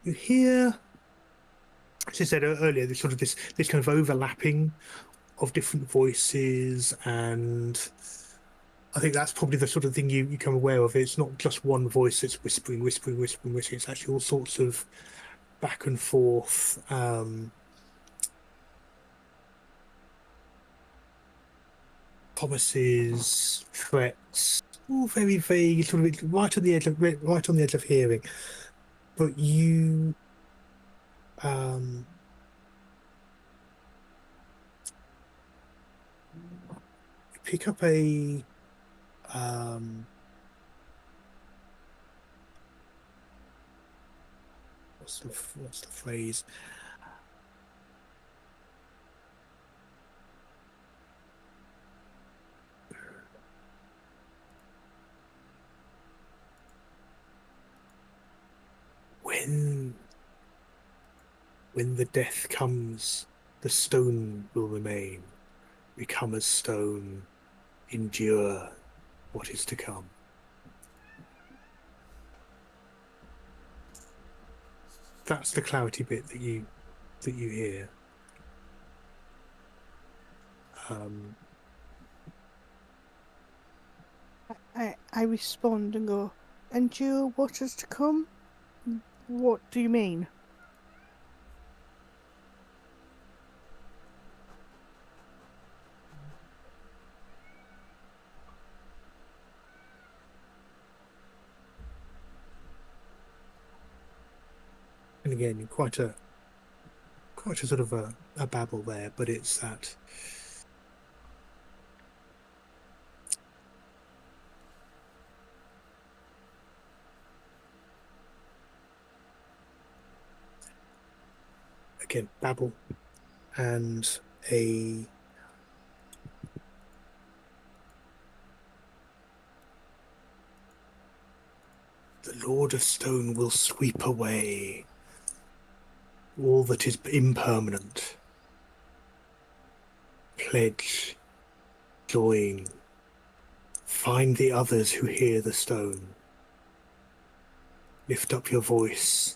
you hear, as I said earlier, this sort of this kind of overlapping of different voices, and I think that's probably the sort of thing you become aware of. It's not just one voice that's whispering. It's actually all sorts of back and forth. Promises, threats, all very vague, sort of right on the edge of hearing. But you pick up a what's the phrase? When the death comes, the stone will remain. Become as stone, endure what is to come. That's the clarity bit that you hear. I respond and go, endure what is to come? What do you mean? And again, quite a sort of a babble there, but it's that again, babble and the Lord of Stone will sweep away all that is impermanent. Pledge, join, find the others who hear the stone. Lift up your voice.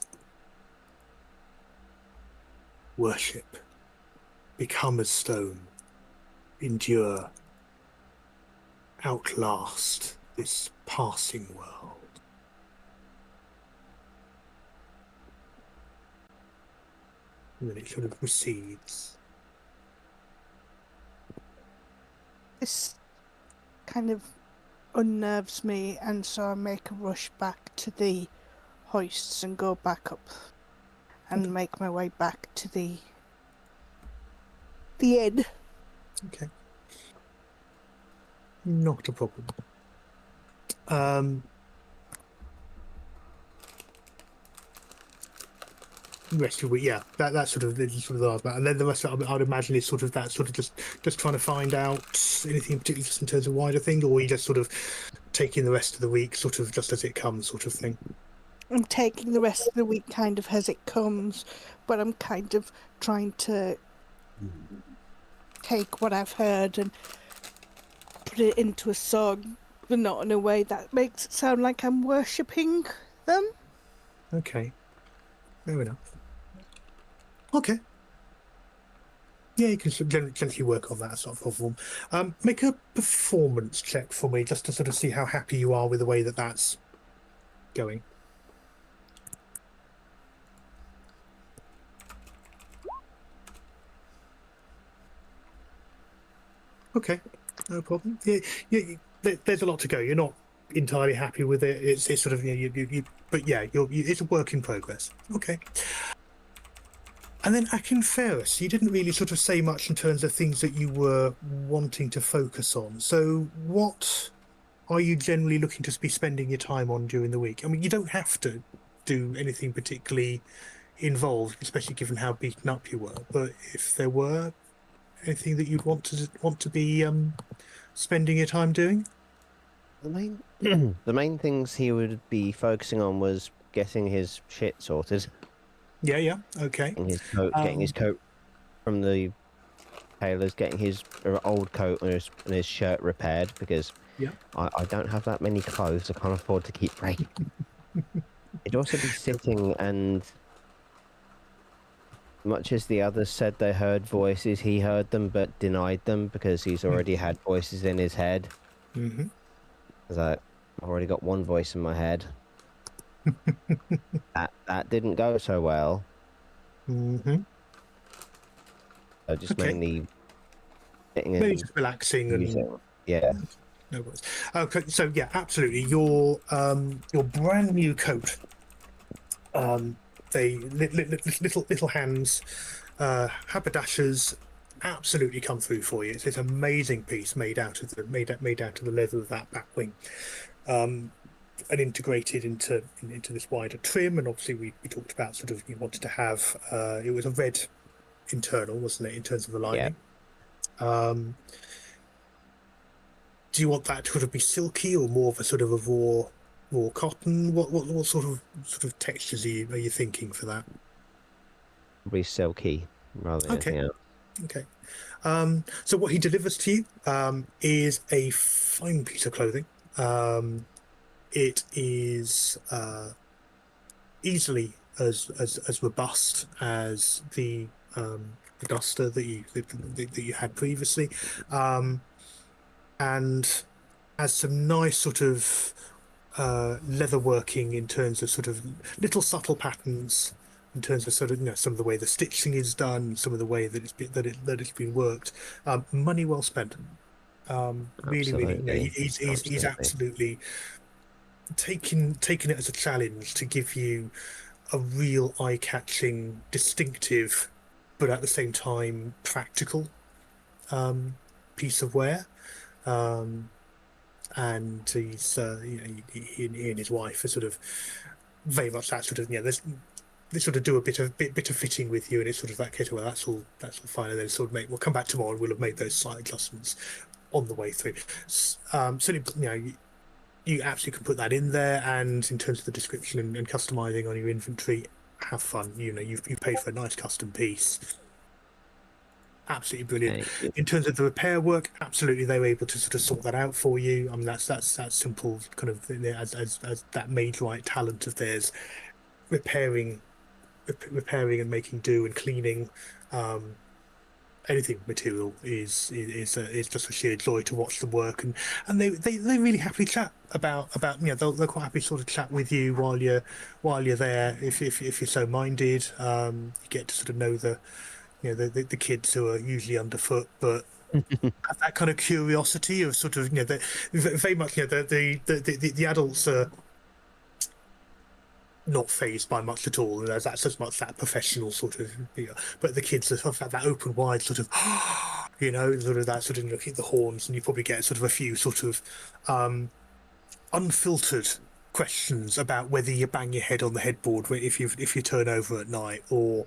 Worship. Become as stone. Endure. Outlast this passing world. And then it sort of recedes. This kind of unnerves me, and so I make a rush back to the hoists and go back up and make my way back to the inn. Okay. Not a problem. Rest of the week, yeah, that's sort of the last part, and then the rest of it, I'd imagine is sort of that sort of just trying to find out anything particularly just in terms of wider thing, or you just sort of taking the rest of the week sort of just as it comes, sort of thing. I'm taking the rest of the week kind of as it comes, but I'm kind of trying to take what I've heard and put it into a song, but not in a way that makes it sound like I'm worshipping them. Okay, fair enough. Okay. Yeah, you can gently work on that. It's not a problem. Make a performance check for me, just to sort of see how happy you are with the way that that's going. Okay, no problem. Yeah, there's a lot to go. You're not entirely happy with it. It's sort of but yeah, it's a work in progress. Okay. And then Akin Ferris, you didn't really sort of say much in terms of things that you were wanting to focus on. So what are you generally looking to be spending your time on during the week? I mean, you don't have to do anything particularly involved, especially given how beaten up you were. But if there were anything that you'd want to be spending your time doing? The main things he would be focusing on was getting his shit sorted. Yeah, okay. Getting his coat from the tailors, getting his old coat and his shirt repaired, because I don't have that many clothes. I can't afford to keep breaking. He'd also be sitting and much as the others said they heard voices, he heard them but denied them because he's already had voices in his head. Mm-hmm. He's like, I've already got one voice in my head. that didn't go so well. Mm-hmm. So just Okay. mainly sitting Maybe and just relaxing and using. Yeah. no worries. Okay, so yeah, absolutely. Your brand new coat. They little hands, haberdashers, absolutely come through for you. It's this amazing piece made out of the leather of that back wing, and integrated into this wider trim. And obviously, we talked about sort of you wanted to have. It was a red internal, wasn't it, in terms of the lining? Do you want that to sort of be silky or more of a sort of a raw cotton? What sort of textures are you thinking for that? Probably silky rather than anything else. Okay. So what he delivers to you is a fine piece of clothing. It is easily as robust as the duster that you had previously, and has some nice sort of leather working in terms of sort of little subtle patterns in terms of sort of some of the way the stitching is done, some of the way that it's been worked. Money well spent. Really, he's absolutely taking it as a challenge to give you a real eye-catching, distinctive, but at the same time practical piece of wear. And he's he and his wife are sort of very much that sort of they sort of do a bit of fitting with you, and it's sort of that case well that's all fine, and then sort of we'll come back tomorrow and we'll have made those slight adjustments on the way through. So you absolutely can put that in there, and in terms of the description and customizing on your inventory, have fun. You've paid for a nice custom piece. Absolutely brilliant. In terms of the repair work, absolutely they were able to sort of sort that out for you. I mean that's simple kind of as that made-right talent of theirs, repairing and making do and cleaning anything material is just a sheer joy to watch them work, and they really happily chat about they'll quite happy sort of chat with you while you're there if you're so minded. You get to sort of know the kids who are usually underfoot, but have that kind of curiosity of sort of very much the adults are not phased by much at all, and that's as much that professional sort of but the kids are sort of that open wide sort of sort of that sort of looking at the horns, and you probably get sort of a few sort of unfiltered questions about whether you bang your head on the headboard if you turn over at night, or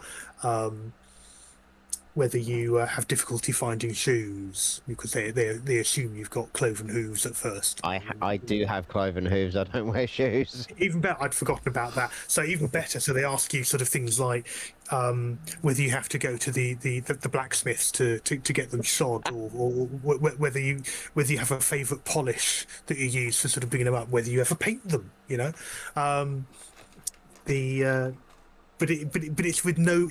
whether you have difficulty finding shoes because they assume you've got cloven hooves at first. I do have cloven hooves. I don't wear shoes. Even better, I'd forgotten about that. So even better. So they ask you sort of things like whether you have to go to the blacksmiths to get them shod, or whether you have a favourite polish that you use for sort of bringing them up, whether you ever paint them. But it's with no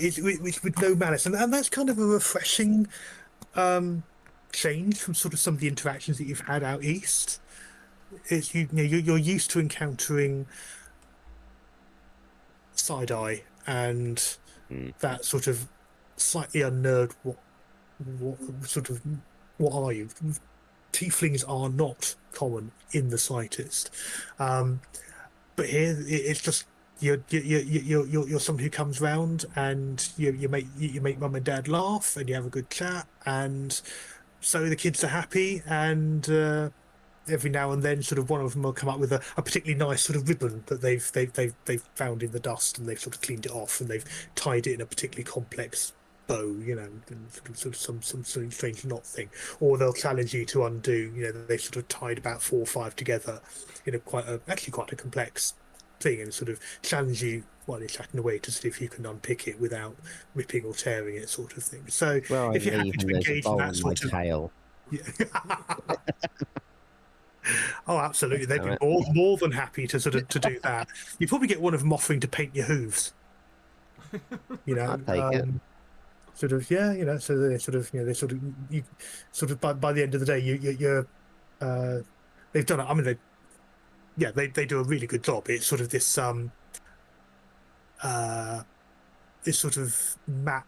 malice, and that's kind of a refreshing change from sort of some of the interactions that you've had out east. It's you're used to encountering side eye and that sort of slightly unnerved what are you? Tieflings are not common in the slightest, but here it's just. You're someone who comes round and you make mum and dad laugh and you have a good chat, and so the kids are happy, and every now and then sort of one of them will come up with a particularly nice sort of ribbon that they've found in the dust, and they've sort of cleaned it off and they've tied it in a particularly complex bow, and sort of some strange knot thing, or they'll challenge you to undo. They've sort of tied about 4 or 5 together in quite a complex thing, and sort of challenge you while you're chatting away to see if you can unpick it without ripping or tearing it, sort of thing. So if you're happy to engage in that sort of tail. Yeah. Oh, absolutely, they'd be more than happy to sort of to do that. You probably get one of them offering to paint your hooves. I'll take it. sort of, yeah, so they sort of, they sort of, you sort of by the end of the day, you're they've done it. I mean, they do a really good job. It's sort of this sort of matte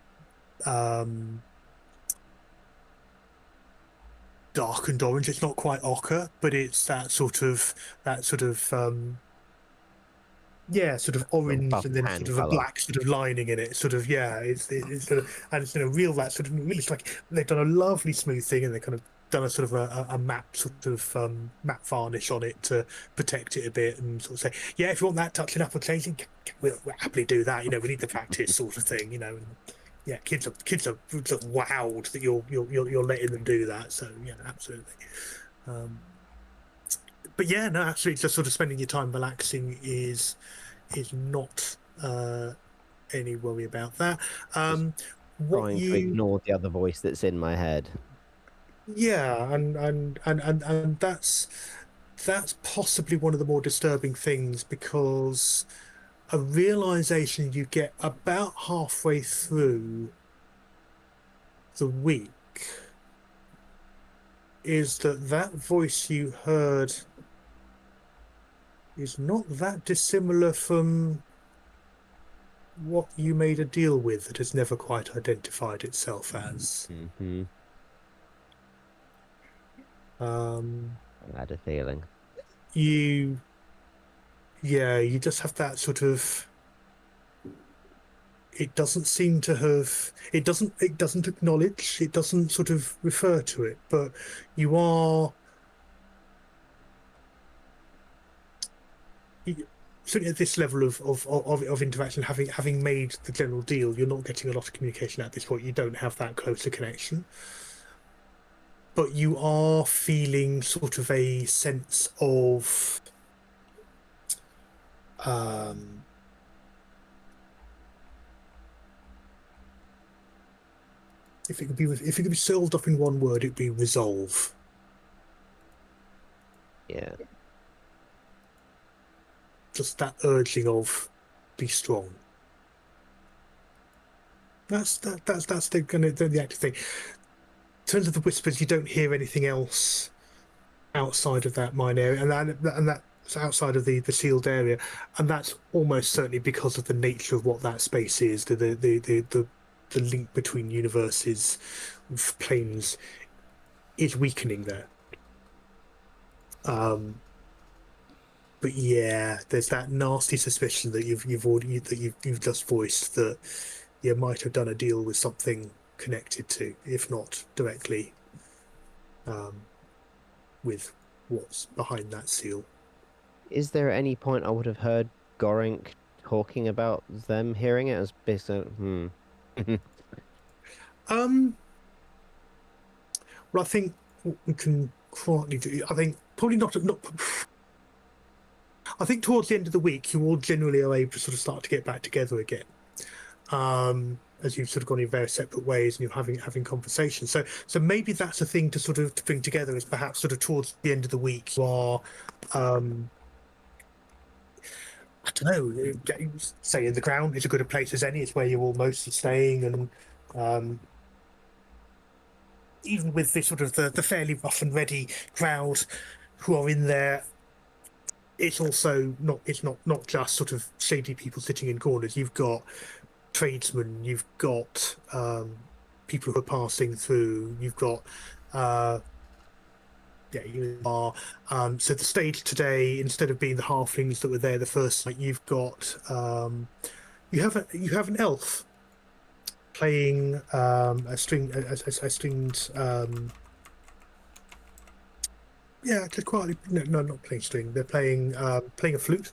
darkened orange. It's not quite ochre, but it's that sort of sort of orange buff and then tan sort of a colour. black sort of lining in it. Sort of, yeah, it's sort of, and it's real that sort of really, it's like they've done a lovely smooth thing, and they kind of done a sort of a matte sort of matte varnish on it to protect it a bit, and sort of say, yeah, if you want that touching up or changing, we'll happily do that. We need the practice, sort of thing. And yeah, kids are just wowed that you're letting them do that. So yeah, absolutely. But yeah, no, absolutely. Just sort of spending your time relaxing is not any worry about that. What Trying to ignore the other voice that's in my head. Yeah, and that's possibly one of the more disturbing things, because a realization you get about halfway through the week is that voice you heard is not that dissimilar from what you made a deal with that has never quite identified itself as. Mm-hmm. I had a feeling. You just have that sort of. It doesn't seem to have. It doesn't acknowledge. It doesn't sort of refer to it. But you are. Certainly at this level of interaction, having made the general deal, you're not getting a lot of communication at this point. You don't have that closer connection, but you are feeling sort of a sense of if it could be solved up in one word, it'd be resolve. Yeah. Just that urging of be strong. That's the active thing. In terms of the whispers, you don't hear anything else outside of that mine area, and that's outside of the sealed area, and that's almost certainly because of the nature of what that space is. The link between universes, planes, is weakening there. But yeah, there's that nasty suspicion that you've just voiced that you might have done a deal with something connected to, if not directly, with what's behind that seal. Is there any point I would have heard Gorink talking about them hearing it as basically? Well, I think what we can quietly do. I think probably not. I think towards the end of the week, you all generally are able to sort of start to get back together again, as you've sort of gone in various separate ways and you're having conversations. So maybe that's a thing to sort of to bring together, is perhaps sort of towards the end of the week you are, I don't know, say in the ground is as good a place as any. It's where you're all mostly staying, and even with the sort of the fairly rough and ready crowd who are in there, it's also not just sort of shady people sitting in corners. You've got tradesmen, you've got people who are passing through, you've got you are so the stage today, instead of being the halflings that were there the first night, you've got you have an elf playing a stringed just quietly, no, not playing string, they're playing a flute,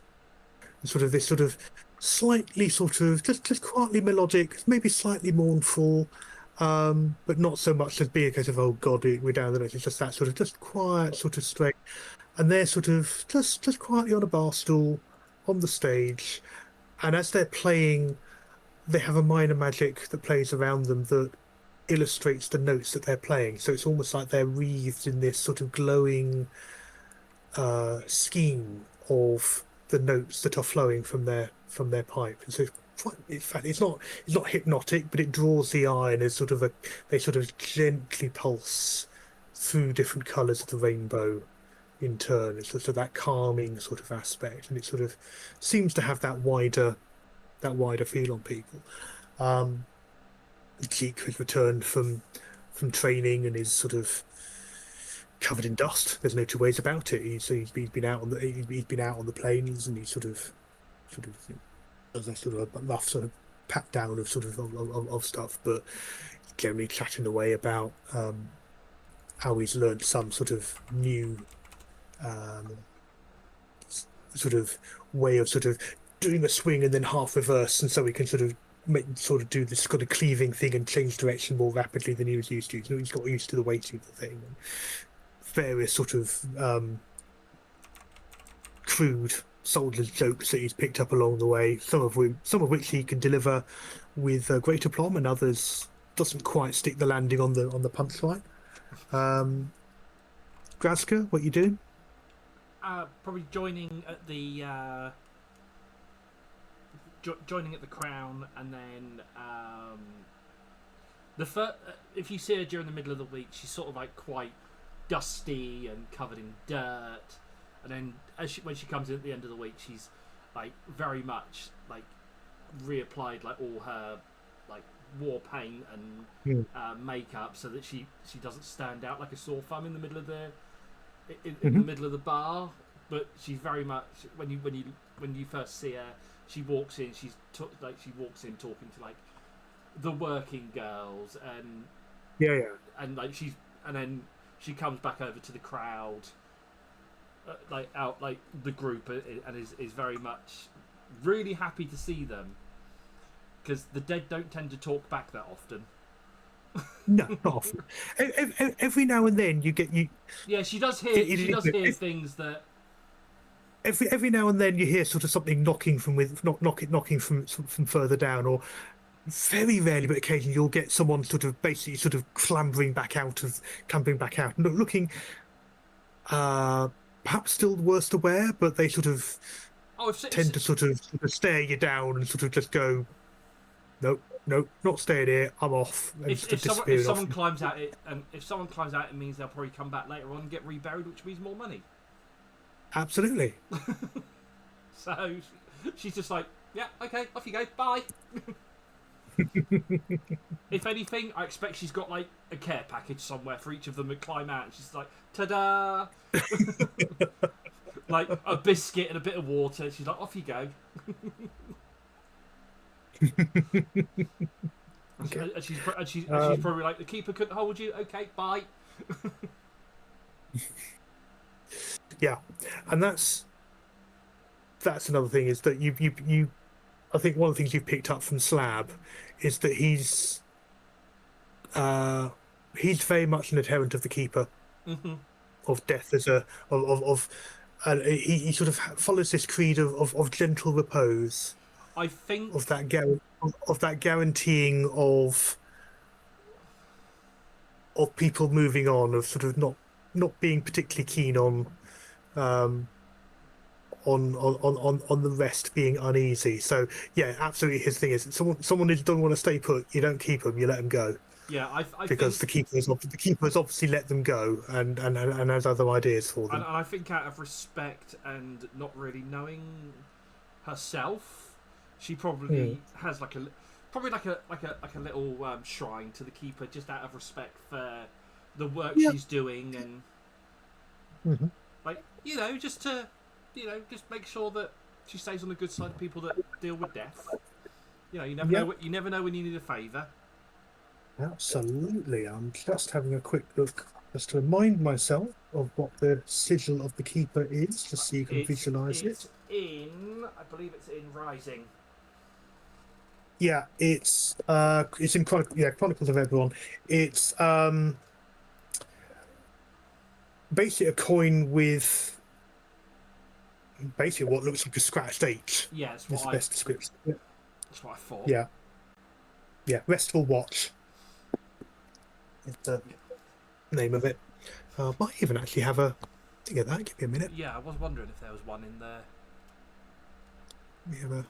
and sort of this sort of slightly sort of just quietly melodic, maybe slightly mournful, but not so much as being a case of, oh god, we're down the notes. It's just that sort of just quiet sort of straight, and they're sort of just quietly on a bar stool on the stage, and as they're playing, they have a minor magic that plays around them that illustrates the notes that they're playing. So it's almost like they're wreathed in this sort of glowing scheme of the notes that are flowing from their pipe. And so it's not hypnotic, but it draws the eye, and there's sort of they sort of gently pulse through different colours of the rainbow in turn. It's sort of that calming sort of aspect, and it sort of seems to have that wider feel on people. Cheek has returned from training and is sort of covered in dust. There's no two ways about it. He's been out on the plains, and he's sort of does a sort of a rough sort of pat down of stuff, but generally chatting away about how he's learned some sort of new sort of way of sort of doing a swing and then half reverse, and so he can sort of do this kind of cleaving thing and change direction more rapidly than he was used to. So he's got used to the weighting of the thing. And various sort of crude soldier's jokes that he's picked up along the way, some of which he can deliver with great aplomb, and others doesn't quite stick the landing on the punchline. Graska, what you doing? Probably joining at the Crown, and then if you see her during the middle of the week, she's sort of like quite dusty and covered in dirt, and then when she comes in at the end of the week, she's like very much like reapplied like all her like war paint and makeup, so that she doesn't stand out like a sore thumb in the middle of the the middle of the bar. But she's very much, when you first see her, she walks in talking to like the working girls, and and like and then she comes back over to the crowd, like out like the group, and is very much really happy to see them, because the dead don't tend to talk back that often. No, not often. Every now and then you get you. Yeah, she does hear things that. Every now and then you hear sort of something knocking from further down, or very rarely, but occasionally you'll get someone sort of basically sort of clambering back out, looking perhaps still worse aware, but they sort of tend to sort of stare you down and sort of just go, nope, not staying here, I'm off. And if someone climbs out it, it means they'll probably come back later on and get reburied, which means more money. Absolutely. So she's just like, yeah, okay, off you go, bye. If anything, I expect she's got like a care package somewhere for each of them to climb out, and she's like, ta-da. Like a biscuit and a bit of water. She's like, off you go. Okay. And she's probably like, the keeper couldn't hold you, okay, bye. Yeah, and that's another thing, is that you I think one of the things you've picked up from Slab is that he's very much an adherent of the keeper, of death as he sort of follows this creed of gentle repose. I think of that guaranteeing of people moving on, of sort of not being particularly keen on the rest being uneasy. So yeah, absolutely. His thing is, someone who doesn't want to stay put, you don't keep them, you let them go. Yeah, I because think the keeper has obviously let them go and has other ideas for them. And I think out of respect and not really knowing herself, she probably has like a little shrine to the keeper, just out of respect for the work she's doing, and like just make sure that she stays on the good side of people that deal with death. You never know when you need a favour. Absolutely. I'm just having a quick look just to remind myself of what the sigil of the keeper is, just so you can visualise it. I believe it's in Rising. Yeah, it's in Chronicles of Everyone. It's basically a coin with basically what looks like a scratched H. Yeah, that's the best description. That's what I thought. Yeah, Restful Watch is the name of it. Might even actually have a thing of that. Give me a minute. Yeah, I was wondering if there was one in there. We have a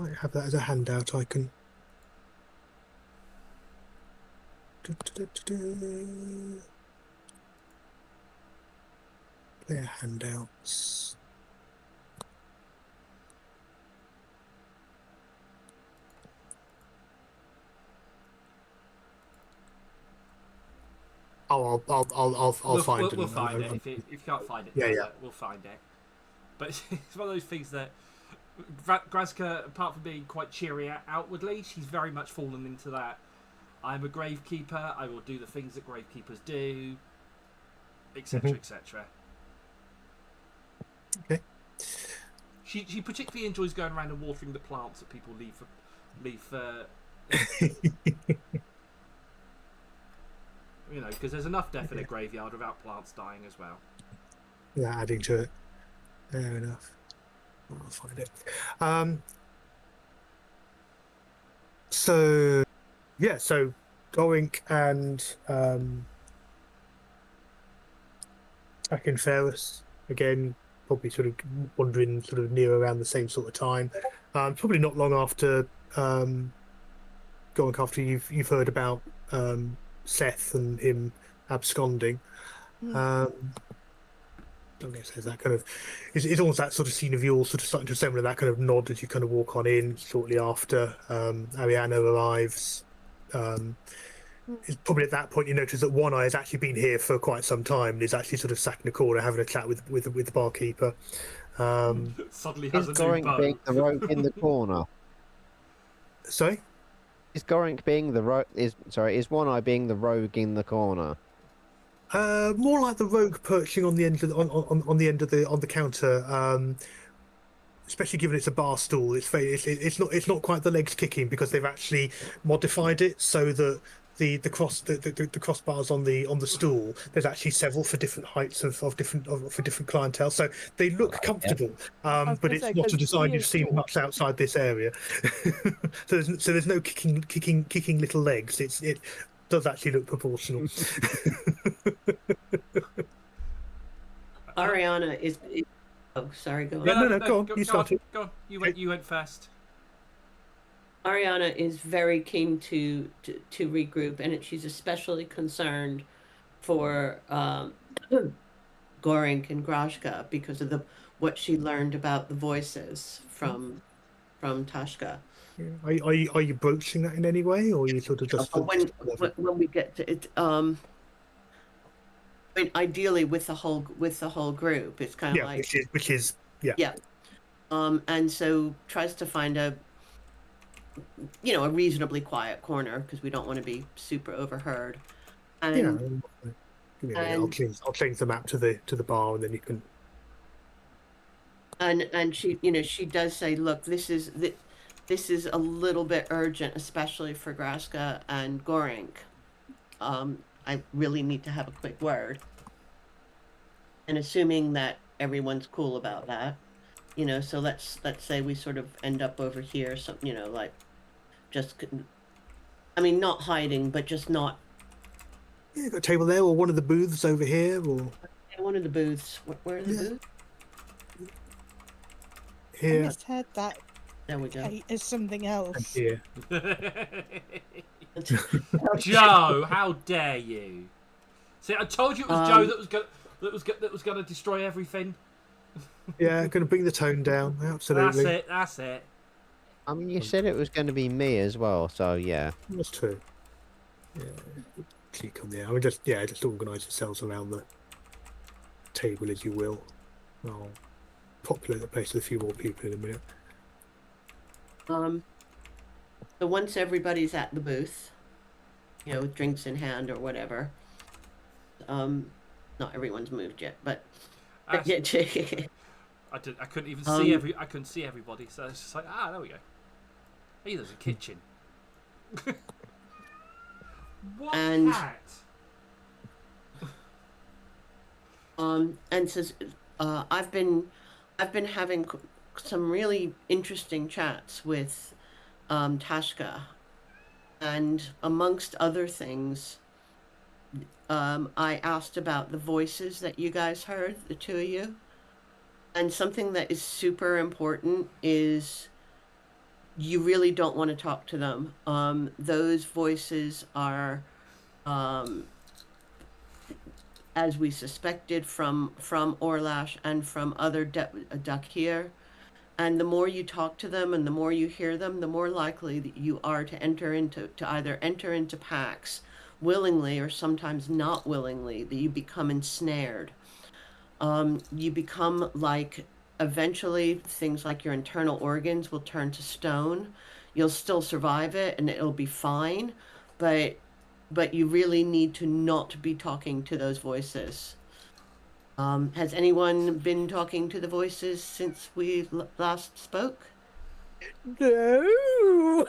I have that as a handout. I can. Player handouts. Oh, I'll find it. We'll find it. If you can't find it, Yeah, we'll find it. But it's one of those things that Grazka, apart from being quite cheery outwardly, she's very much fallen into that. I'm a gravekeeper. I will do the things that gravekeepers do, etc., etc. Okay. She particularly enjoys going around and watering the plants that people leave for. You know, because there's enough death in a graveyard without plants dying as well. Yeah, adding to it. Fair enough. I'll find it. So yeah, so Gorink and Ferris again, probably sort of wandering sort of near around the same sort of time. Probably not long after Gorink, after you've heard about Seth and him absconding. I guess there's that kind of it's almost that sort of scene of you all sort of starting to resemble that kind of nod as you kind of walk on in shortly after Ariana arrives. It's probably at that point you notice that One Eye has actually been here for quite some time and is actually sort of sat in the corner having a chat with the barkeeper. Suddenly Is has a new Gorink bow. being the rogue in the corner? Sorry? Is Gorink being the is One Eye being the rogue in the corner? More like the rogue perching on the end of on the end of the counter. Especially given it's a bar stool, it's not quite the legs kicking because they've actually modified it so that the crossbars on the stool, there's actually several for different heights for different clientele, so they look comfortable. But gonna it's say, not a 'cause design he you've is seen tall. much outside this area. So there's no kicking little legs. It does actually look proportional. Ariana is. Oh, sorry. Go on. No, go on. You started. Go on. You went first. Ariana is very keen to regroup, and she's especially concerned for Gorink and Grashka because of what she learned about the voices from Tashka. Are you broaching that in any way, or are you sort of just when we get to it? I mean, ideally with the whole group, it's kind of like which is yeah. And so tries to find a reasonably quiet corner because we don't want to be super overheard. And I'll change the map to the bar, and then you can. And she does say, look, this is a little bit urgent, especially for Graska and Gorink. I really need to have a quick word. And assuming that everyone's cool about that, so let's say we sort of end up over here, so like just, I mean, not hiding, but just not. Yeah, got a table there, or one of the booths over here, or one of the booths. Where are the booths? Here. I just heard that. There we go. As something else. Here. Joe, how dare you? See, I told you it was Joe that was going to destroy everything. Yeah, going to bring the tone down. Absolutely. That's it. I mean, you said it was going to be me as well, so yeah. That's true. Yeah. Click on there. I mean, just organise yourselves around the table as you will. I'll populate the place with a few more people in a minute. So once everybody's at the booth, with drinks in hand or whatever. Not everyone's moved yet, but I couldn't even see I couldn't see everybody, so it's just like, there we go. Hey, there's a kitchen. What cat? And says, I've been having some really interesting chats with Tashka, and amongst other things, I asked about the voices that you guys heard, the two of you, and something that is super important is you really don't want to talk to them. Those voices are, as we suspected from Orlash and from other Dakir. And the more you talk to them and the more you hear them, the more likely that you are to either enter into pacts willingly or sometimes not willingly, that you become ensnared. You become like, eventually things like your internal organs will turn to stone. You'll still survive it and it'll be fine, but you really need to not be talking to those voices. Has anyone been talking to the voices since we last spoke? No.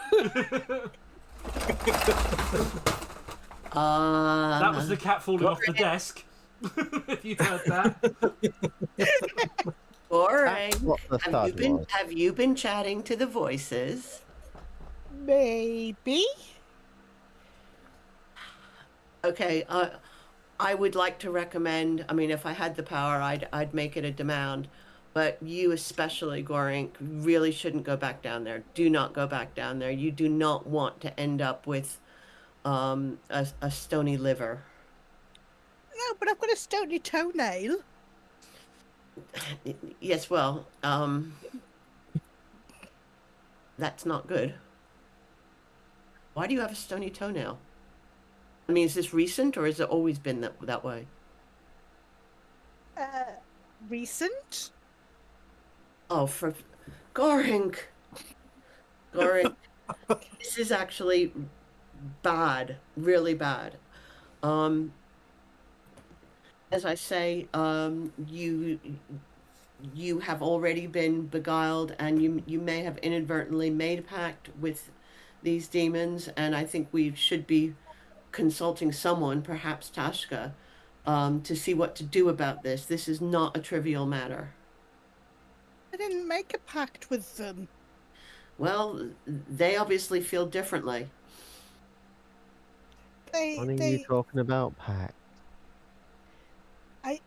That was the cat falling off the desk. If you heard that. Boring. What the thud was. Have you been chatting to the voices? Maybe. Okay, I would like to recommend, I mean, if I had the power, I'd make it a demand, but you especially, Gorink, really shouldn't go back down there. Do not go back down there. You do not want to end up with a stony liver. No, but I've got a stony toenail. Yes, well, that's not good. Why do you have a stony toenail? I mean, is this recent or has it always been that way? Recent? Oh, for Gorink. Gorink. This is actually bad, really bad. As I say, you have already been beguiled, and you may have inadvertently made a pact with these demons, and I think we should be consulting someone, perhaps Tashka, to see what to do about this. This is not a trivial matter. I didn't make a pact with them. Well, they obviously feel differently. What are you talking about, Pact? I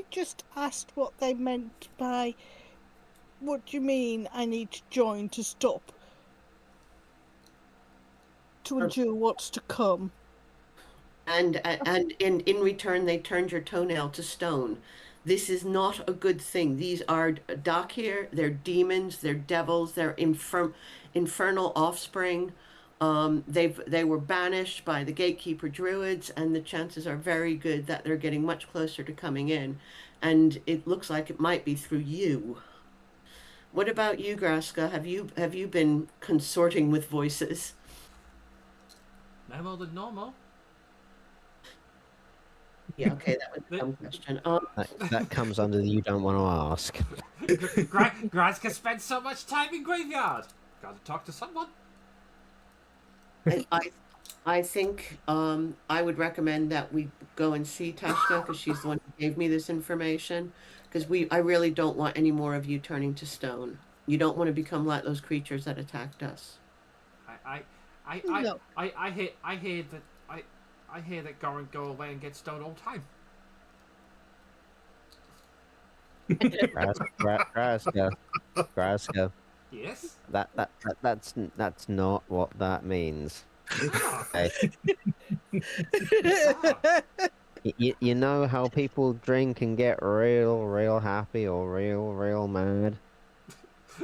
just asked what they meant by, what do you mean I need to join to stop, to endure what's to come? And in return, they turned your toenail to stone. This is not a good thing. These are Dakir, they're demons, they're devils, they're infernal offspring. They were banished by the gatekeeper druids, and the chances are very good that they're getting much closer to coming in. And it looks like it might be through you. What about you, Graska? Have you been consorting with voices? No more than normal. Yeah, okay, that was a dumb question. That comes under the you don't want to ask. Graska spends so much time in graveyard. Gotta talk to someone. I think I would recommend that we go and see Tashka, because she's the one who gave me this information. Because I really don't want any more of you turning to stone. You don't want to become like those creatures that attacked us. No. I hear that Goran go away and get stoned all the time. Graska. Yes. That's not what that means. Okay. You know how people drink and get real happy or real mad?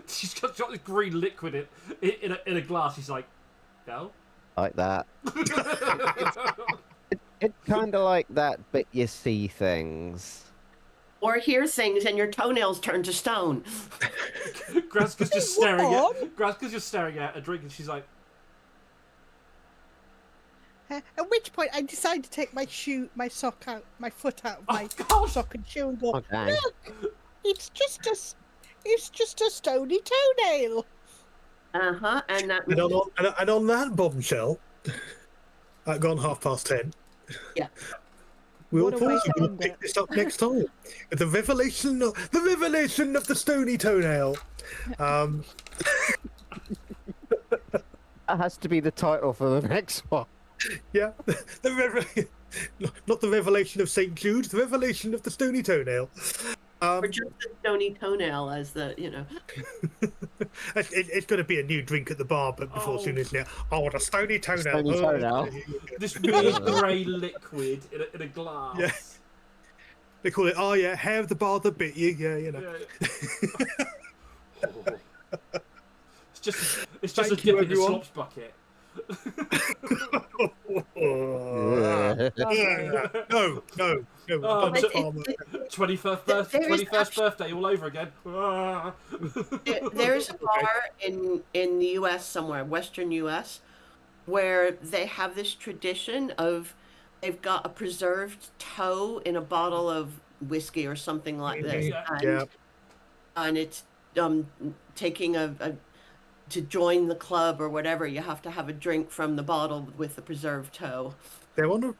She's got this green liquid in a glass. She's like, no. Like that. It's kind of like that, but you see things. Or hear things and your toenails turn to stone. Graska's just staring at a drink, and she's like, At which point I decide to take my foot out of my God. sock and shoe and go, Okay. look, it's just a stony toenail. And that And on that bombshell, at gone 10:30. Yeah. We'll What a way pause to and end pick it. this up next time. With the revelation of the stony toenail. That has to be the title for the next one. Yeah, not the revelation of St. Jude, the revelation of the stony toenail. or just stony toenail as the, It's going to be a new drink at the bar, but before soon, isn't it? I want a stony toenail. Stony toenail. This weird grey liquid in a glass. Yeah. They call it, hair of the bar that bit you. Yeah, you know. Yeah. Oh. It's just Thank a dip you, in the everyone. slops bucket. No. Oh, I've done so- far more. 21st birthday all over again. There's a bar in the U.S. somewhere, Western U.S., where they have this tradition of they've got a preserved toe in a bottle of whiskey or something like this, Yeah. and it's taking to join the club or whatever. You have to have a drink from the bottle with the preserved toe. They're on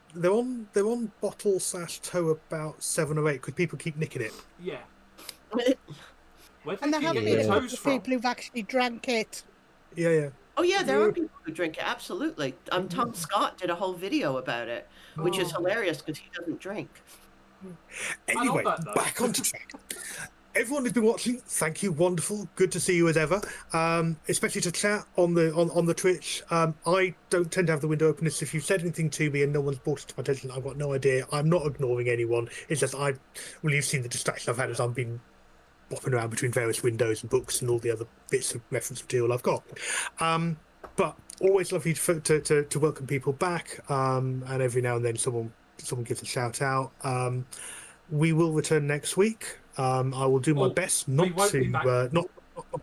bottle / toe about 7 or 8 because people keep nicking it. Yeah. Where And do there you have get been your a toes couple of from? people who've actually drank it. Yeah. Oh yeah, there are people who drink it. Absolutely. Tom Scott did a whole video about it, which is hilarious because he doesn't drink. Anyway, that, though. back onto track. Everyone who's been watching, thank you, wonderful, good to see you as ever. Especially to chat on the Twitch. I don't tend to have the window open. So if you've said anything to me and no one's brought it to my attention, I've got no idea. I'm not ignoring anyone. It's just you've seen the distraction I've had as I've been bopping around between various windows and books and all the other bits of reference material I've got. But always lovely to welcome people back. And every now and then someone gives a shout out. We will return next week. I will do my best not to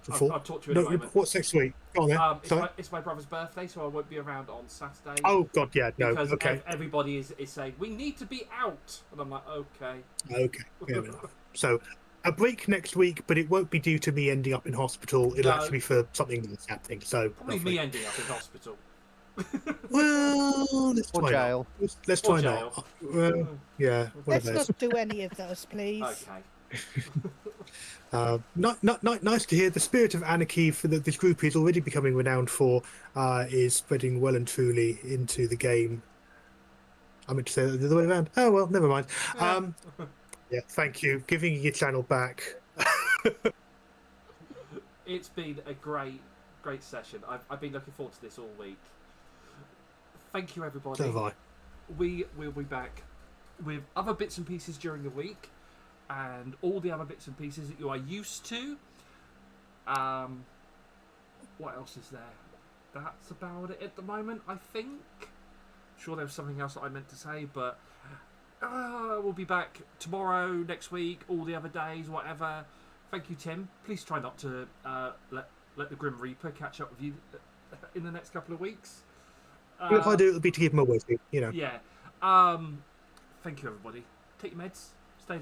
before. I'll talk to you in a moment. What's next week? Go on then. It's my brother's birthday, so I won't be around on Saturday. Oh God, yeah, no. Because Okay. everybody is saying we need to be out, and I'm like, okay. Okay. Fair enough. So a break next week, but it won't be due to me ending up in hospital. It'll actually be for something that's happening. So Probably lovely. me ending up in hospital. Well, let's Or try jail. not. Let's Or try jail. not. Yeah, one of Let's those. not do any of those, please. Okay. Nice to hear the spirit of anarchy for this group is already becoming renowned for is spreading well and truly into the game. I meant to say that the other way around. Oh well, never mind. Yeah, thank you. Giving your channel back. It's been a great session. I've been looking forward to this all week. Thank you, everybody. So have I. We will be back with other bits and pieces during the week, and all the other bits and pieces that you are used to. What else is there? That's about it at the moment, I think. Sure, there was something else that I meant to say, but we'll be back tomorrow, next week, all the other days, whatever. Thank you, Tim. Please try not to let the Grim Reaper catch up with you in the next couple of weeks. If I do, it'll be to give him a whiskey, you know. Yeah. Thank you, everybody. Take your meds. Stay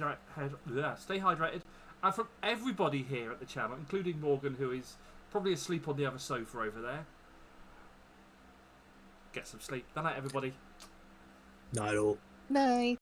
hydrated. And from everybody here at the channel, including Morgan, who is probably asleep on the other sofa over there, get some sleep. Good night, everybody. Not at all. Night.